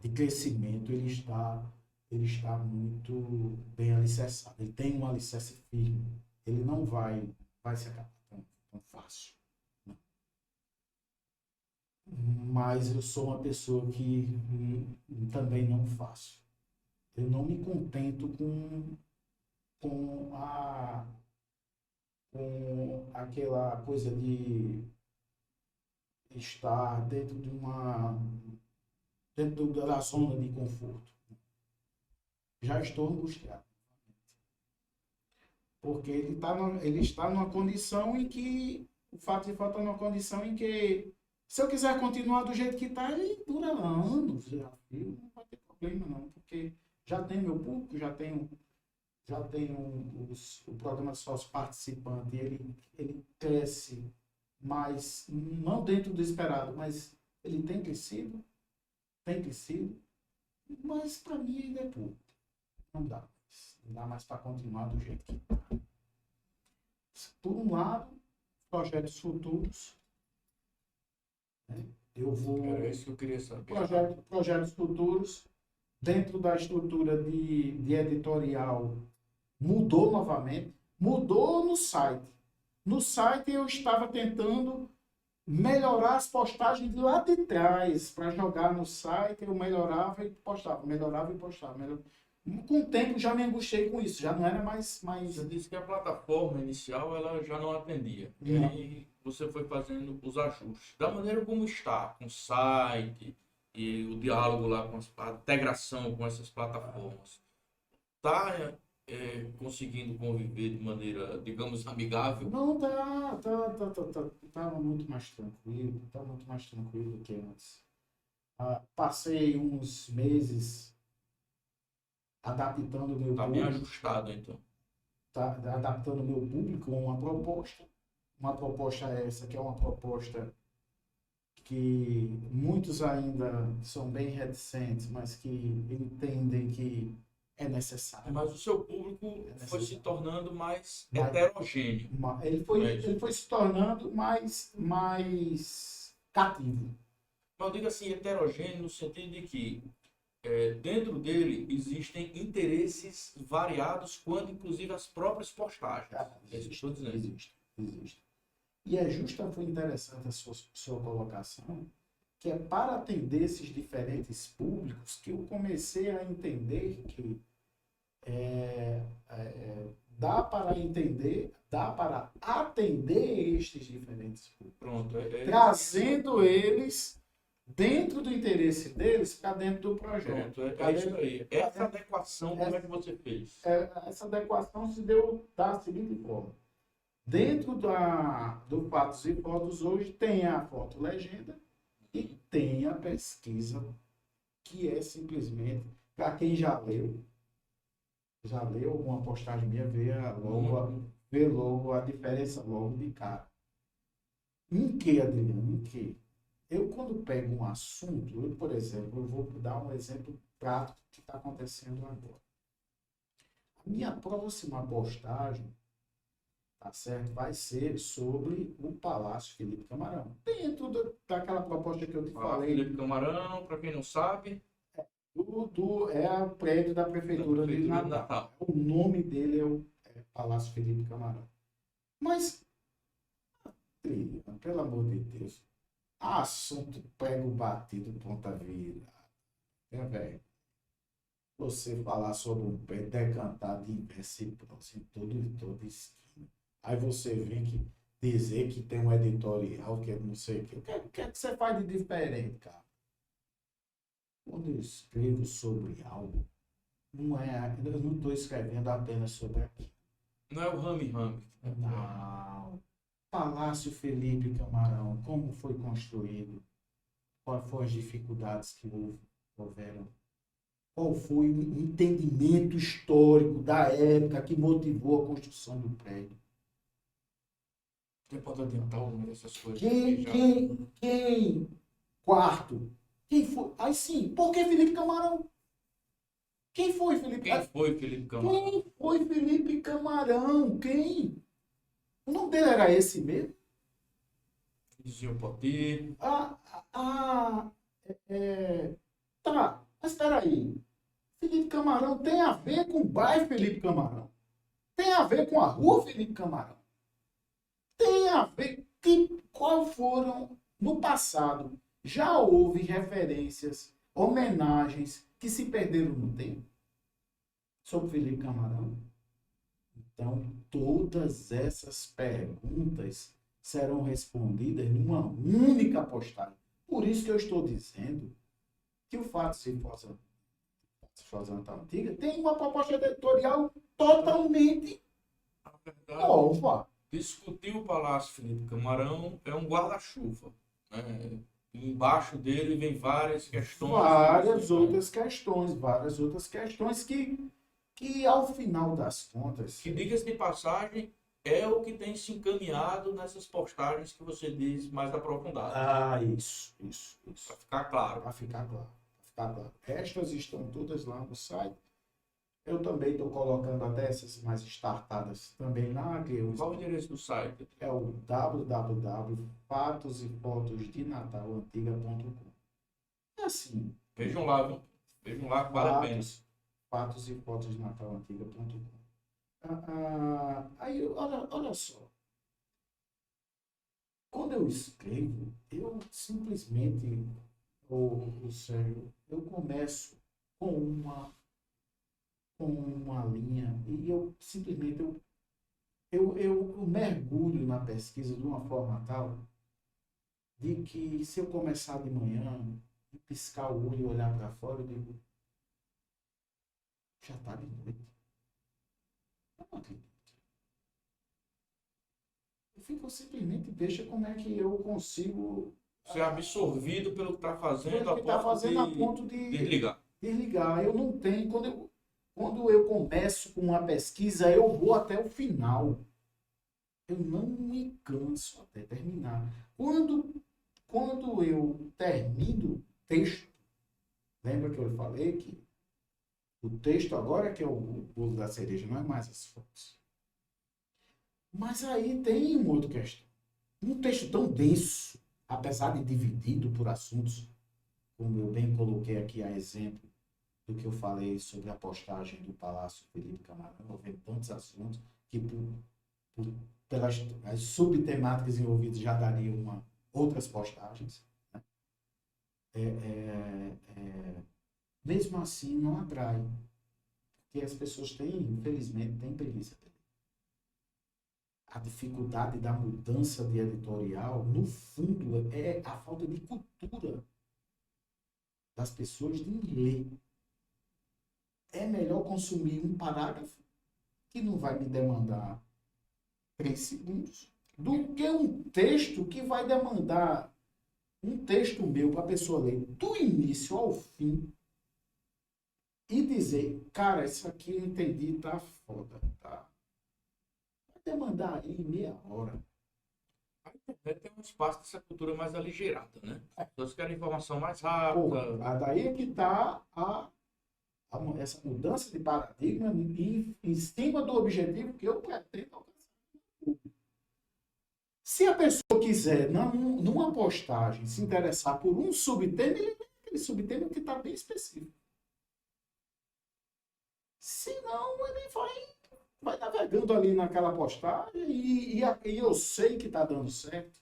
Speaker 2: de crescimento, ele está muito bem alicerçado. Ele tem um alicerce firme. Ele não vai se acabar tão fácil. Não. Mas eu sou uma pessoa que também não faço. Eu não me contento com aquela coisa de estar dentro da zona de conforto. Já estou angustiado. Porque ele está numa condição em que, o fato de falta numa condição em que, se eu quiser continuar do jeito que está, ele dura anos. Não vai ter problema não, porque já tem meu público, já tenho o programa de sócio participante, ele cresce, mas não dentro do esperado, mas ele tem crescido, mas para mim ainda é pouco. Não dá mais para continuar do jeito que está. Por um lado, projetos futuros, né?
Speaker 1: Era isso que eu queria saber.
Speaker 2: Projetos futuros, dentro da estrutura de editorial, mudou novamente. Mudou no site. No site eu estava tentando melhorar as postagens de lá de trás. Para jogar no site, eu melhorava e postava, melhorava e postava. Com o tempo já me angustiei com isso, já não era mais...
Speaker 1: Você disse que a plataforma inicial ela já não atendia. E
Speaker 2: Não.
Speaker 1: aí você foi fazendo os ajustes. Da maneira como está, com o site e o diálogo lá com a integração com essas plataformas. Está conseguindo conviver de maneira, digamos, amigável?
Speaker 2: Não, tá muito mais tranquilo do que antes. Passei uns meses adaptando o meu
Speaker 1: Está bem
Speaker 2: público,
Speaker 1: ajustado, então.
Speaker 2: adaptando o meu público a uma proposta essa que é uma proposta que muitos ainda são bem reticentes, mas que entendem que é necessário.
Speaker 1: Mas o seu público foi se tornando mais
Speaker 2: Mas-
Speaker 1: heterogêneo.
Speaker 2: Ele foi se tornando mais cativo.
Speaker 1: Mas eu digo assim, heterogêneo no sentido de que dentro dele existem interesses variados, quanto inclusive as próprias postagens. É isso que eu estou dizendo.
Speaker 2: Existe. E foi interessante a sua colocação, que é para atender esses diferentes públicos que eu comecei a entender que dá para atender estes diferentes públicos.
Speaker 1: Pronto.
Speaker 2: Trazendo eles dentro do interesse deles para dentro do projeto.
Speaker 1: Pronto, é isso aí. Essa adequação, como é que você fez?
Speaker 2: Essa adequação se deu da seguinte forma. Dentro do Fatos e Fotos hoje tem a foto legenda e tem a pesquisa, que é simplesmente, para quem já leu alguma postagem minha, vê logo a diferença logo de cara. Em que, Adriano? Em que? Eu, quando pego um assunto, por exemplo, eu vou dar um exemplo prático que está acontecendo agora. A minha próxima postagem, tá certo? Vai ser sobre o Palácio Felipe Camarão. Dentro daquela proposta que eu te falei.
Speaker 1: Felipe Camarão, para quem não sabe,
Speaker 2: é o prédio da Prefeitura de Natal. O nome dele é Palácio Felipe Camarão. Mas, pelo amor de Deus, assunto prego batido, ponta virada. É, velho. Você falar sobre um pé decantado de inverso e próximo, todo esquina. Aí você vem dizer que tem um editorial, que é não sei o que. O que é que você faz de diferente, cara? Quando eu escrevo sobre algo, eu não estou escrevendo apenas sobre aquilo.
Speaker 1: não é o rame-rame.
Speaker 2: Não. Palácio Felipe Camarão, como foi construído? Quais foram as dificuldades que houveram? Qual foi o entendimento histórico da época que motivou a construção do prédio?
Speaker 1: Você pode adiantar uma dessas coisas?
Speaker 2: Quarto, quem foi? Aí sim, por que Felipe Camarão? Quem foi Felipe Camarão?
Speaker 1: Quem foi Felipe Camarão?
Speaker 2: Quem foi Felipe Camarão? Quem? O nome dele era esse mesmo?
Speaker 1: Dizia o Poti.
Speaker 2: Tá, mas espera aí. Felipe Camarão tem a ver com o bairro Felipe Camarão? Tem a ver com a rua Felipe Camarão? Tem a ver qual foram no passado? Já houve referências, homenagens que se perderam no tempo sobre Felipe Camarão? Então, todas essas perguntas serão respondidas numa única postagem. Por isso que eu estou dizendo que o Fatos e Fotos Antiga tem uma proposta editorial totalmente nova.
Speaker 1: Discutir o Palácio Felipe Camarão é um guarda-chuva. Né? Embaixo dele vem várias questões.
Speaker 2: Várias outras questões que ao final das contas...
Speaker 1: Que, diga-se de passagem, é o que tem se encaminhado nessas postagens que você diz mais aprofundadas.
Speaker 2: Isso.
Speaker 1: Para ficar claro.
Speaker 2: Para ficar claro. Estas estão todas lá no site. Eu também estou colocando até essas mais startadas também lá.
Speaker 1: Qual o endereço do site?
Speaker 2: É o www.fatosefotosdenatalantiga.com. É assim.
Speaker 1: Vejam lá, viu? Vejam lá que vale a pena.
Speaker 2: Fatos e fotos de natalantiga.com. Aí olha só. Quando eu escrevo, eu simplesmente, o Sérgio, eu começo com uma linha e eu simplesmente eu mergulho na pesquisa de uma forma tal de que se eu começar de manhã e piscar o olho e olhar para fora, eu digo, já está de noite. Eu não acredito. Eu fico simplesmente, deixa como é que eu consigo
Speaker 1: Ser absorvido pelo que está fazendo
Speaker 2: o que está fazendo a ponto de
Speaker 1: desligar.
Speaker 2: desligar. Eu não tenho, quando eu começo com uma pesquisa, eu vou até o final. Eu não me canso até terminar. Quando eu termino o texto, lembra que eu falei que o texto agora é que é o bolo da cereja, não é mais as fotos. Mas aí tem uma outra questão. Um texto tão denso, apesar de dividido por assuntos, como eu bem coloquei aqui a exemplo do que eu falei sobre a postagem do Palácio Felipe Camarão, houve tantos assuntos que pelas as subtemáticas envolvidas já dariam outras postagens. Né? Mesmo assim, não atrai. Porque as pessoas têm, infelizmente, têm preguiça. A dificuldade da mudança de editorial, no fundo, é a falta de cultura das pessoas de ler. É melhor consumir um parágrafo que não vai me demandar 3 segundos do que um texto que vai demandar um texto meu para a pessoa ler do início ao fim e dizer, cara, isso aqui eu entendi, tá foda, tá? Vai demandar aí meia hora.
Speaker 1: A internet tem um espaço dessa cultura mais aligerada, né? As pessoas querem informação mais
Speaker 2: Pô,
Speaker 1: rápida.
Speaker 2: daí é que está essa mudança de paradigma em cima do objetivo que eu pretendo alcançar. Se a pessoa quiser, numa postagem, se interessar por um subtema, ele vê aquele subtema que está bem específico. Se não, ele vai navegando ali naquela postagem e eu sei que está dando certo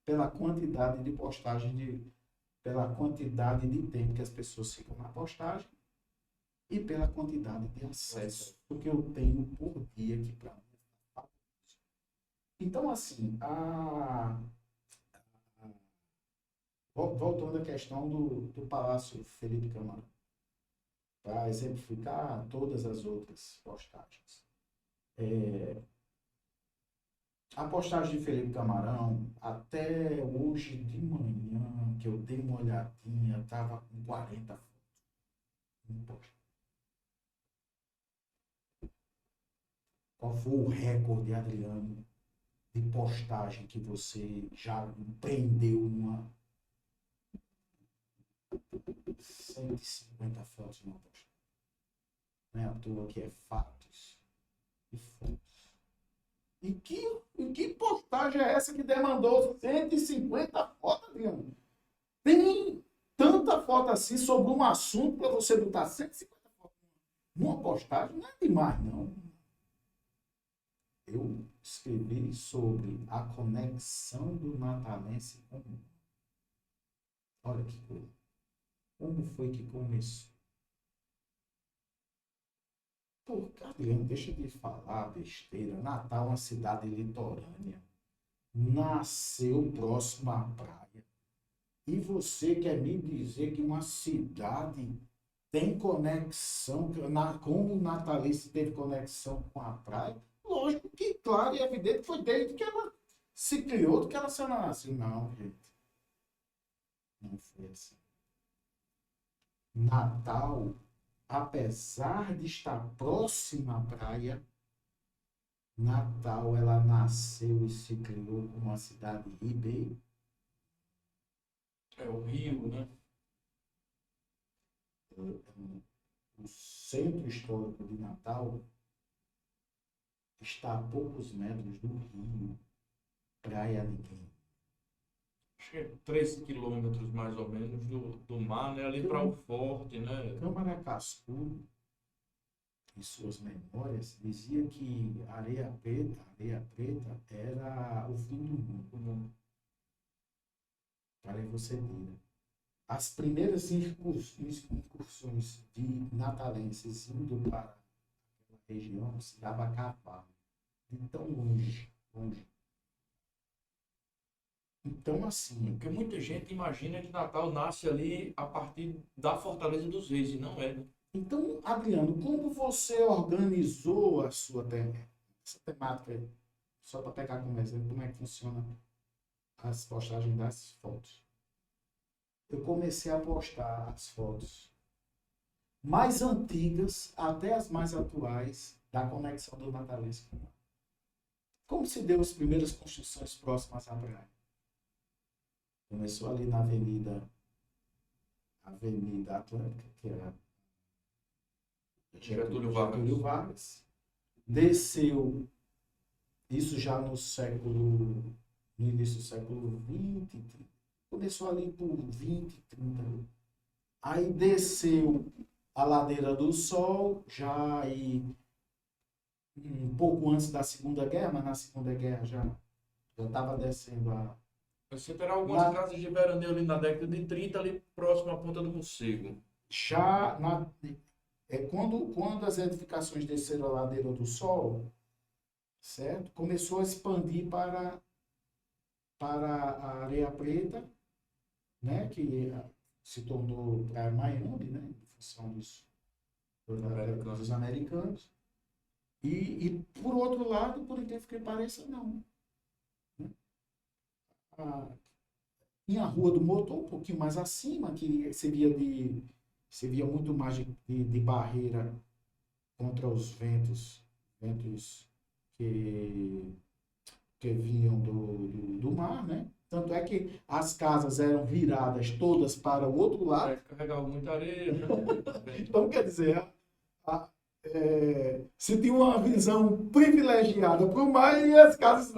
Speaker 2: pela quantidade de postagem, pela quantidade de tempo que as pessoas ficam na postagem e pela quantidade de acesso que eu tenho por dia aqui para mim. Então, assim, voltando à questão do Palácio Felipe Camarão, para exemplificar todas as outras postagens. A postagem de Felipe Camarão, até hoje de manhã, que eu dei uma olhadinha, estava com 40 fotos. Qual foi o recorde, Adriano, de postagem que você já prendeu numa 150 fotos numa postagem? Não é à toa que é fatos e fotos. E que postagem é essa que demandou 150 fotos, Adriano? Tem tanta foto assim sobre um assunto para você botar 150 fotos numa postagem? Não é demais, não. Eu escrevi sobre a conexão do natalense com o mundo. Olha que coisa. Como foi que começou? Pô, Adriano, deixa de falar besteira. Natal é uma cidade litorânea. Nasceu próximo à praia. E você quer me dizer que uma cidade tem conexão, como o Natalice teve conexão com a praia? Lógico que, claro e evidente, foi desde que ela se criou, do que ela se nasceu. Não, gente. Não foi assim. Natal, apesar de estar próxima à praia, Natal, ela nasceu e se criou como uma cidade ribeirinha.
Speaker 1: É o Rio, né?
Speaker 2: O centro histórico de Natal está a poucos metros do rio, Praia Ninguém.
Speaker 1: Acho que é 13 quilômetros mais ou menos do mar, né? Ali para o forte, né?
Speaker 2: Câmara Cascudo, em suas memórias, dizia que Areia Preta era o fim do mundo. Para você ver. As primeiras incursões de natalenses indo para aquela região se dava a cavalo. De tão longe. Então, assim,
Speaker 1: Porque muita gente imagina que Natal nasce ali a partir da Fortaleza dos Reis, e não é, né?
Speaker 2: então, Adriano, como você organizou a sua essa temática aí? Só para pegar como exemplo, como é que funciona as postagens das fotos. Eu comecei a postar as fotos mais antigas até as mais atuais da conexão do Natalense com o mar. Como se deu as primeiras construções próximas à praia? Começou ali na Avenida Atlântica, que era
Speaker 1: Getúlio
Speaker 2: Vargas. Desceu, isso já no início do século XX, começou ali por 20, 30. Aí desceu a Ladeira do Sol, já aí um pouco antes da Segunda Guerra, mas na Segunda Guerra já estava descendo a...
Speaker 1: Você terá algumas casas de veraneio ali na década de 30, ali próximo à Ponta do Morcego.
Speaker 2: Quando as edificações desceram a Ladeira do Sol, certo? Começou a expandir para a Areia Preta, né? Que se tornou Praia Miami, né? Em função dos americanos. E, por outro lado, por incrível que pareça, não. Né? Em a Rua do Motor, um pouquinho mais acima, que se via muito mais de barreira contra os ventos que vinham do mar, né? Tanto é que as casas eram viradas todas para o outro lado.
Speaker 1: Carregava muita areia. Né?
Speaker 2: Então, quer dizer, se tinha uma visão privilegiada para o mar e as casas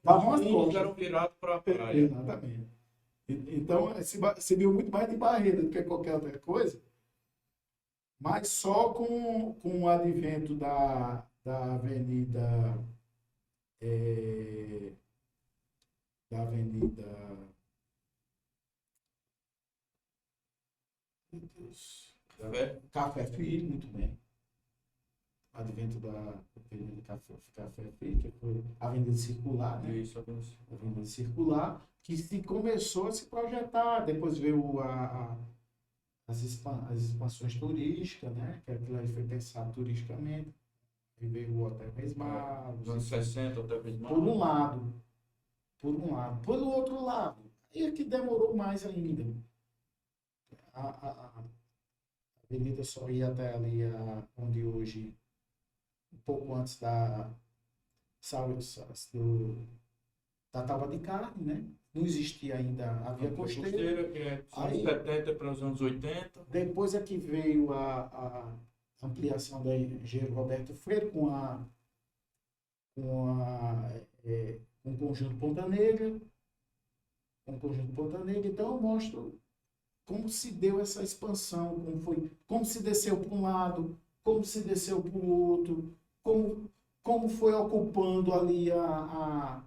Speaker 2: davam as costas.
Speaker 1: Eram virados para a praia.
Speaker 2: Exatamente. Então, se viu muito mais de barreira do que qualquer outra coisa, mas só com o advento da Avenida Café Filho, muito bem. Advento da Avenida Café Filho, que foi a Avenida Circular, né?
Speaker 1: Isso,
Speaker 2: Avenida Circular, que se começou a se projetar. Depois veio as expansões turísticas, né? Que aquilo aí foi pensado turisticamente. Aí veio o Hotel Mesmar.
Speaker 1: Nos anos 60, Hotel Mesmar.
Speaker 2: Por um lado. Por outro lado, aí é que demorou mais ainda. A avenida só ia até ali onde hoje, um pouco antes da Tábua de Carne, né? Não existia ainda a Via Costeira.
Speaker 1: Que é dos anos 70 para os anos 80.
Speaker 2: Depois é que veio a ampliação da Engenheiro Roberto Freire com o Conjunto Ponta Negra. Então eu mostro como se deu essa expansão, como se desceu para um lado, como se desceu para o outro, como foi ocupando ali a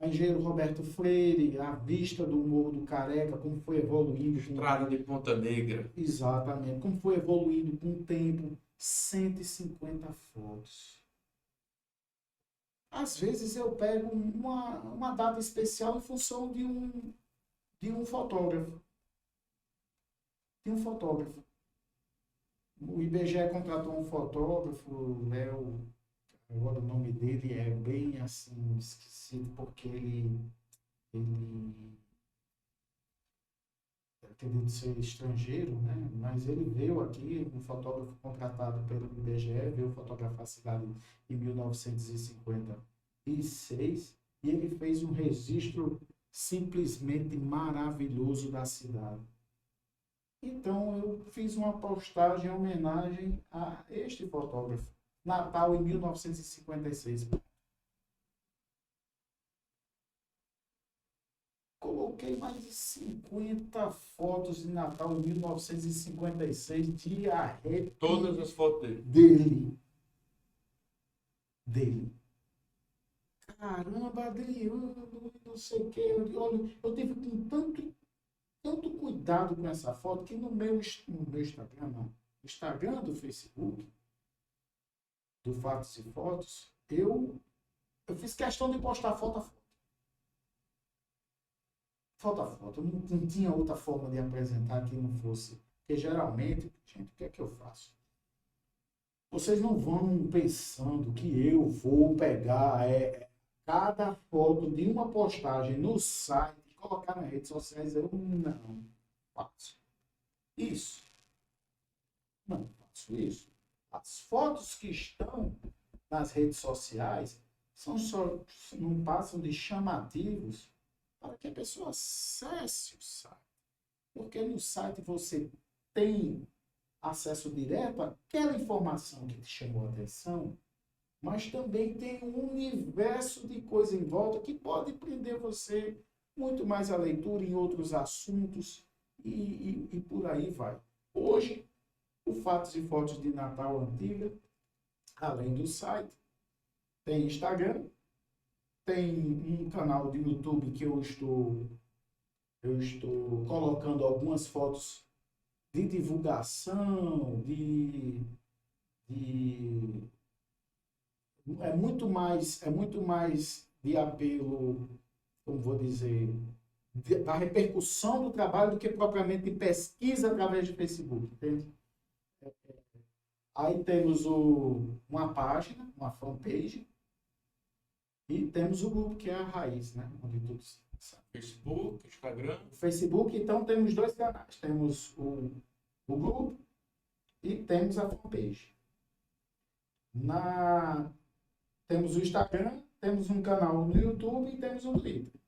Speaker 2: Engenheiro Roberto Freire, a vista do Morro do Careca, como foi evoluindo.
Speaker 1: Estrada de Ponta Negra.
Speaker 2: Exatamente, como foi evoluindo com o tempo. 150 fotos. Às vezes eu pego uma data especial em função de um fotógrafo. O IBGE contratou um fotógrafo, Léo, agora o nome dele é bem assim, esquecido, porque ele tendo de ser estrangeiro, né? Mas ele veio aqui, um fotógrafo contratado pelo IBGE, veio fotografar a cidade em 1956 e ele fez um registro simplesmente maravilhoso da cidade. Então eu fiz uma postagem em homenagem a este fotógrafo. Natal em 1956. coloquei mais de 50 fotos de Natal em 1956 de arrepio.
Speaker 1: Todas as fotos dele.
Speaker 2: Dele. Caramba, Adriano, não sei o quê. Olha, eu tive com tanto cuidado com essa foto que no meu Instagram, não, no Instagram do Facebook, do Fatos e Fotos, eu fiz questão de postar foto a foto. Foto a foto. Eu não tinha outra forma de apresentar que não fosse. Porque geralmente, gente, o que é que eu faço? Vocês não vão pensando que eu vou pegar cada foto de uma postagem no site e colocar nas redes sociais. Eu não faço isso. Não faço isso. As fotos que estão nas redes sociais não passam de chamativos para que a pessoa acesse o site. Porque no site você tem acesso direto àquela informação que te chamou a atenção, mas também tem um universo de coisa em volta que pode prender você muito mais à leitura em outros assuntos e por aí vai. Hoje, o Fatos e Fotos de Natal Antiga, além do site, tem Instagram, tem um canal de YouTube que eu estou colocando algumas fotos de divulgação, é muito mais de apelo, como vou dizer, da repercussão do trabalho do que propriamente de pesquisa através de Facebook, entende? Aí temos uma página, uma fanpage, e temos o grupo, que é a raiz, né? Onde tudo sabe.
Speaker 1: Facebook, Instagram.
Speaker 2: O Facebook, então, temos 2 canais. Temos o grupo e temos a fanpage. Temos o Instagram, temos um canal no YouTube e temos um Twitter.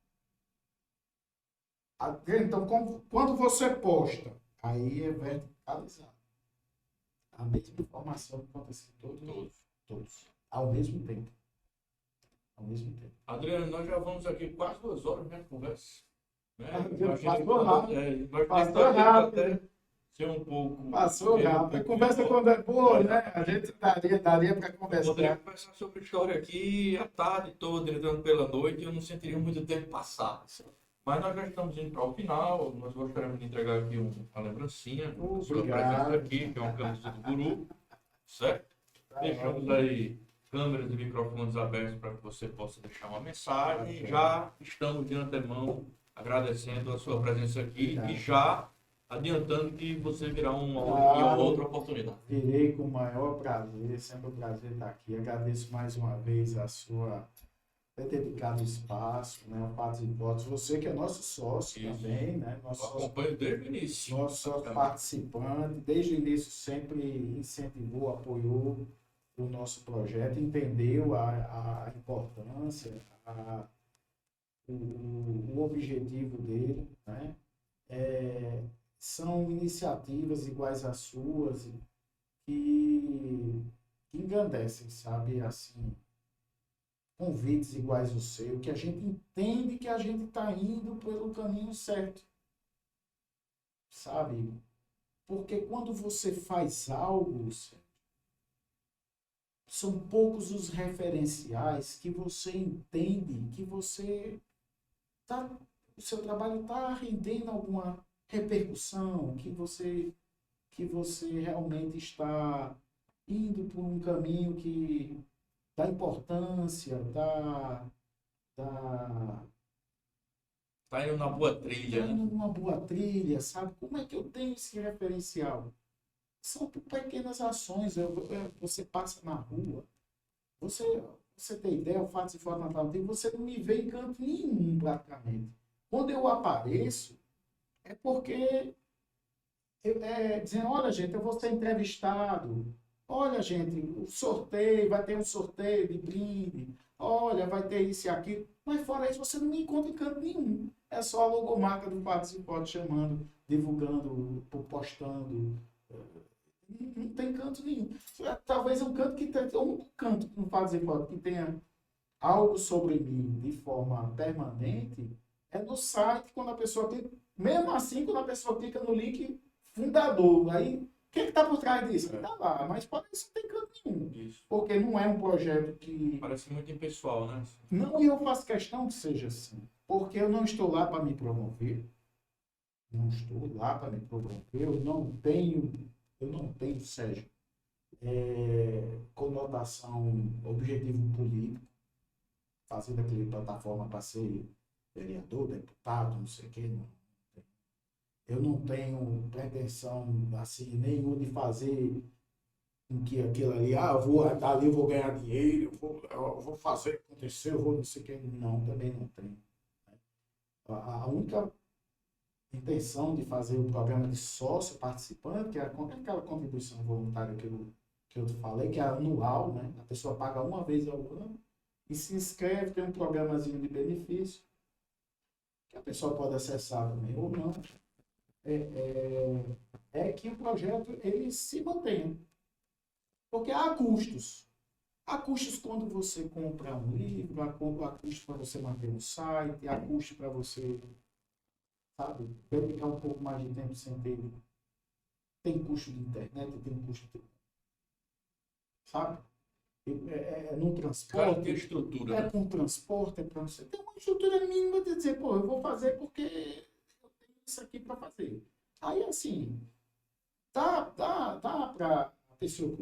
Speaker 2: Então, quando você posta, aí é verticalizado. A mesma informação que acontece todos, ao mesmo tempo.
Speaker 1: Adriano, nós já vamos aqui quase 2 horas, né, de conversa. Né?
Speaker 2: Passou rápido.
Speaker 1: Até ser um pouco...
Speaker 2: Passou rápido. A conversa quando é boa, né? A gente daria para conversar.
Speaker 1: Poderia conversar sobre história aqui a tarde toda, entrando pela noite, e eu não sentiria muito tempo passar. Mas nós já estamos indo para o final. Nós gostaríamos de entregar aqui uma lembrancinha da sua presença aqui, que é uma camisa do Guru, certo? Deixamos aí câmeras e microfones abertos para que você possa deixar uma mensagem. Já estamos de antemão agradecendo a sua presença aqui e já adiantando que você virá uma outra oportunidade.
Speaker 2: Virei com o maior prazer, sempre um prazer estar aqui. Agradeço mais uma vez a sua ter dedicado espaço, né, a Fatos e Fotos. Você que é nosso sócio também, né?
Speaker 1: Acompanho desde o início.
Speaker 2: Nosso sócio participante, desde o início sempre incentivou, apoiou o nosso projeto, entendeu a importância, o objetivo dele, né? São iniciativas iguais às suas que engrandecem, sabe, assim, convites iguais ao seu, que a gente entende que a gente está indo pelo caminho certo, sabe? Porque quando você faz algo, são poucos os referenciais que você entende que o seu trabalho está rendendo alguma repercussão, que você realmente está indo por um caminho que dá importância,
Speaker 1: tá indo na boa trilha.
Speaker 2: Tá indo numa boa trilha, sabe? Como é que eu tenho esse referencial? São pequenas ações. Você passa na rua, você tem ideia, o Fatos e Fotos Natal, você não me vê em canto nenhum, praticamente. Quando eu apareço, é porque dizendo, olha, gente, eu vou ser entrevistado. Olha, gente, o sorteio, vai ter um sorteio de brinde. Olha, vai ter isso e aquilo. Mas fora isso, você não me encontra em canto nenhum. É só a logomarca do Fatos e Fotos chamando, divulgando, postando. Não tem canto nenhum. Talvez um canto que tenha, um canto no Fatos e Fotos que tenha algo sobre mim de forma permanente, é no site, quando a pessoa clica. Mesmo assim, quando a pessoa clica no link fundador, aí, o que está por trás disso? Está lá, mas parece que não tem canto nenhum.
Speaker 1: Isso.
Speaker 2: Porque não é um projeto que...
Speaker 1: Parece muito impessoal, né?
Speaker 2: Não, e eu faço questão que seja assim. Porque eu não estou lá para me promover. Não estou lá para me promover. Eu não tenho, Sérgio, conotação, objetivo político, fazendo aquele plataforma para ser vereador, deputado, não sei o quê. Não. Eu não tenho pretensão assim nenhuma de fazer com que aquilo ali, eu vou ali, eu vou ganhar dinheiro, eu vou fazer acontecer, eu vou não sei o quê. Não, também não tenho. A única intenção de fazer o programa de sócio participante, que é aquela contribuição voluntária que eu falei, que é anual, né? A pessoa paga uma vez ao ano e se inscreve, tem um programazinho de benefício, que a pessoa pode acessar também, ou não. É que o projeto ele se mantenha. Porque há custos. Há custos quando você compra um livro, há custos para você manter um site, há custos para você, sabe, dedicar um pouco mais de tempo sem ter. Tem custo de internet, tem custo de, sabe? No
Speaker 1: Cara,
Speaker 2: transporte.
Speaker 1: tem estrutura,
Speaker 2: É
Speaker 1: né?
Speaker 2: com transporte, é para você. Tem uma estrutura mínima de dizer, pô, eu vou fazer porque eu tenho isso aqui para fazer. Aí, assim, dá para a pessoa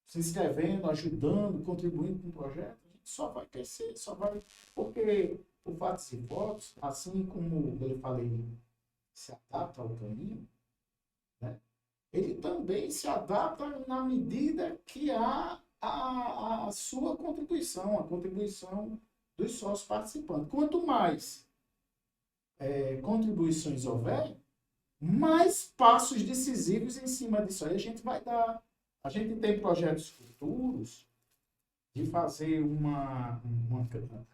Speaker 2: se inscrevendo, ajudando, contribuindo com o projeto, a gente só vai crescer, só vai. Porque o Fatos e Fotos, assim como eu falei, se adapta ao caminho, né? Ele também se adapta na medida que há a sua contribuição, a contribuição dos sócios participantes. Quanto mais contribuições houver, mais passos decisivos em cima disso aí a gente vai dar. A gente tem projetos futuros de fazer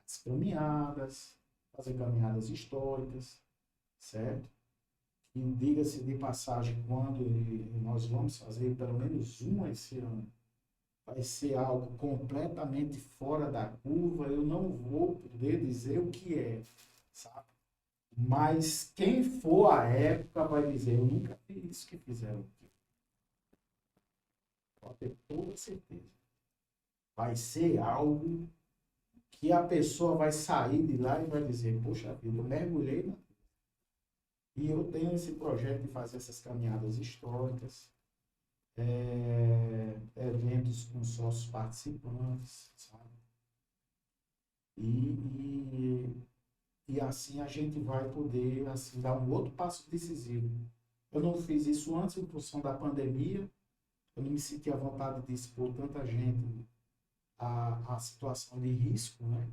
Speaker 2: as caminhadas, fazer caminhadas históricas, certo? E diga-se de passagem, quando nós vamos fazer pelo menos uma esse ano, vai ser algo completamente fora da curva, eu não vou poder dizer o que é, sabe? Mas quem for à época vai dizer, eu nunca fiz isso que fizeram aqui. Pode ter toda certeza. Vai ser algo que a pessoa vai sair de lá e vai dizer, poxa vida, eu mergulhei na... E eu tenho esse projeto de fazer essas caminhadas históricas, eventos com sócios participantes, sabe? E assim a gente vai poder assim, dar um outro passo decisivo. Eu não fiz isso antes em função da pandemia, eu não me senti à vontade de expor tanta gente à situação de risco, né?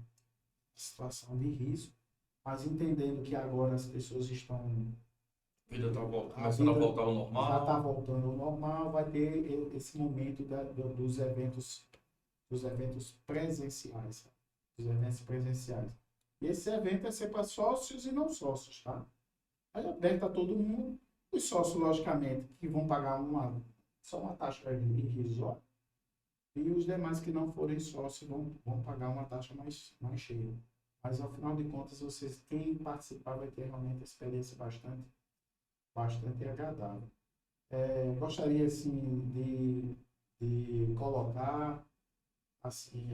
Speaker 2: Situação de risco, mas entendendo que agora as pessoas estão...
Speaker 1: A vida está começando a voltar ao normal.
Speaker 2: Já está voltando ao normal, vai ter esse momento dos eventos presenciais, dos eventos presenciais. E esse evento é ser para sócios e não sócios, tá? Aí aberto a todo mundo. Os sócios, logicamente, que vão pagar só uma taxa irrisória, e os demais que não forem sócios vão pagar uma taxa mais cheia. Mas, ao final de contas, quem participar vai ter realmente uma experiência bastante agradável. Gostaria, assim, de colocar, assim,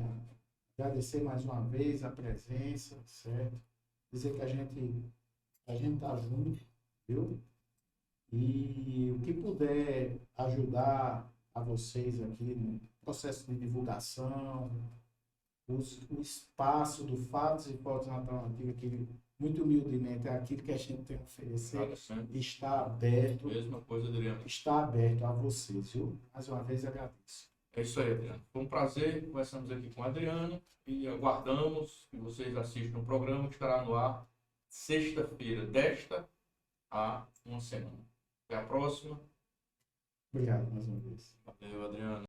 Speaker 2: agradecer mais uma vez a presença, certo? Dizer que a gente está junto, viu? E o que puder ajudar a vocês aqui no processo de divulgação, o espaço do Fatos e Fotos Alternativa, que muito humildemente é aquilo que a gente tem a oferecer, está aberto.
Speaker 1: Mesma coisa, Adriano.
Speaker 2: Está aberto a vocês, viu? Mais uma vez agradeço.
Speaker 1: É isso aí, Adriano. Foi um prazer. Conversamos aqui com o Adriano e aguardamos que vocês assistam o programa que estará no ar sexta-feira, desta a uma semana. Até a próxima.
Speaker 2: Obrigado mais uma vez.
Speaker 1: Valeu, Adriano.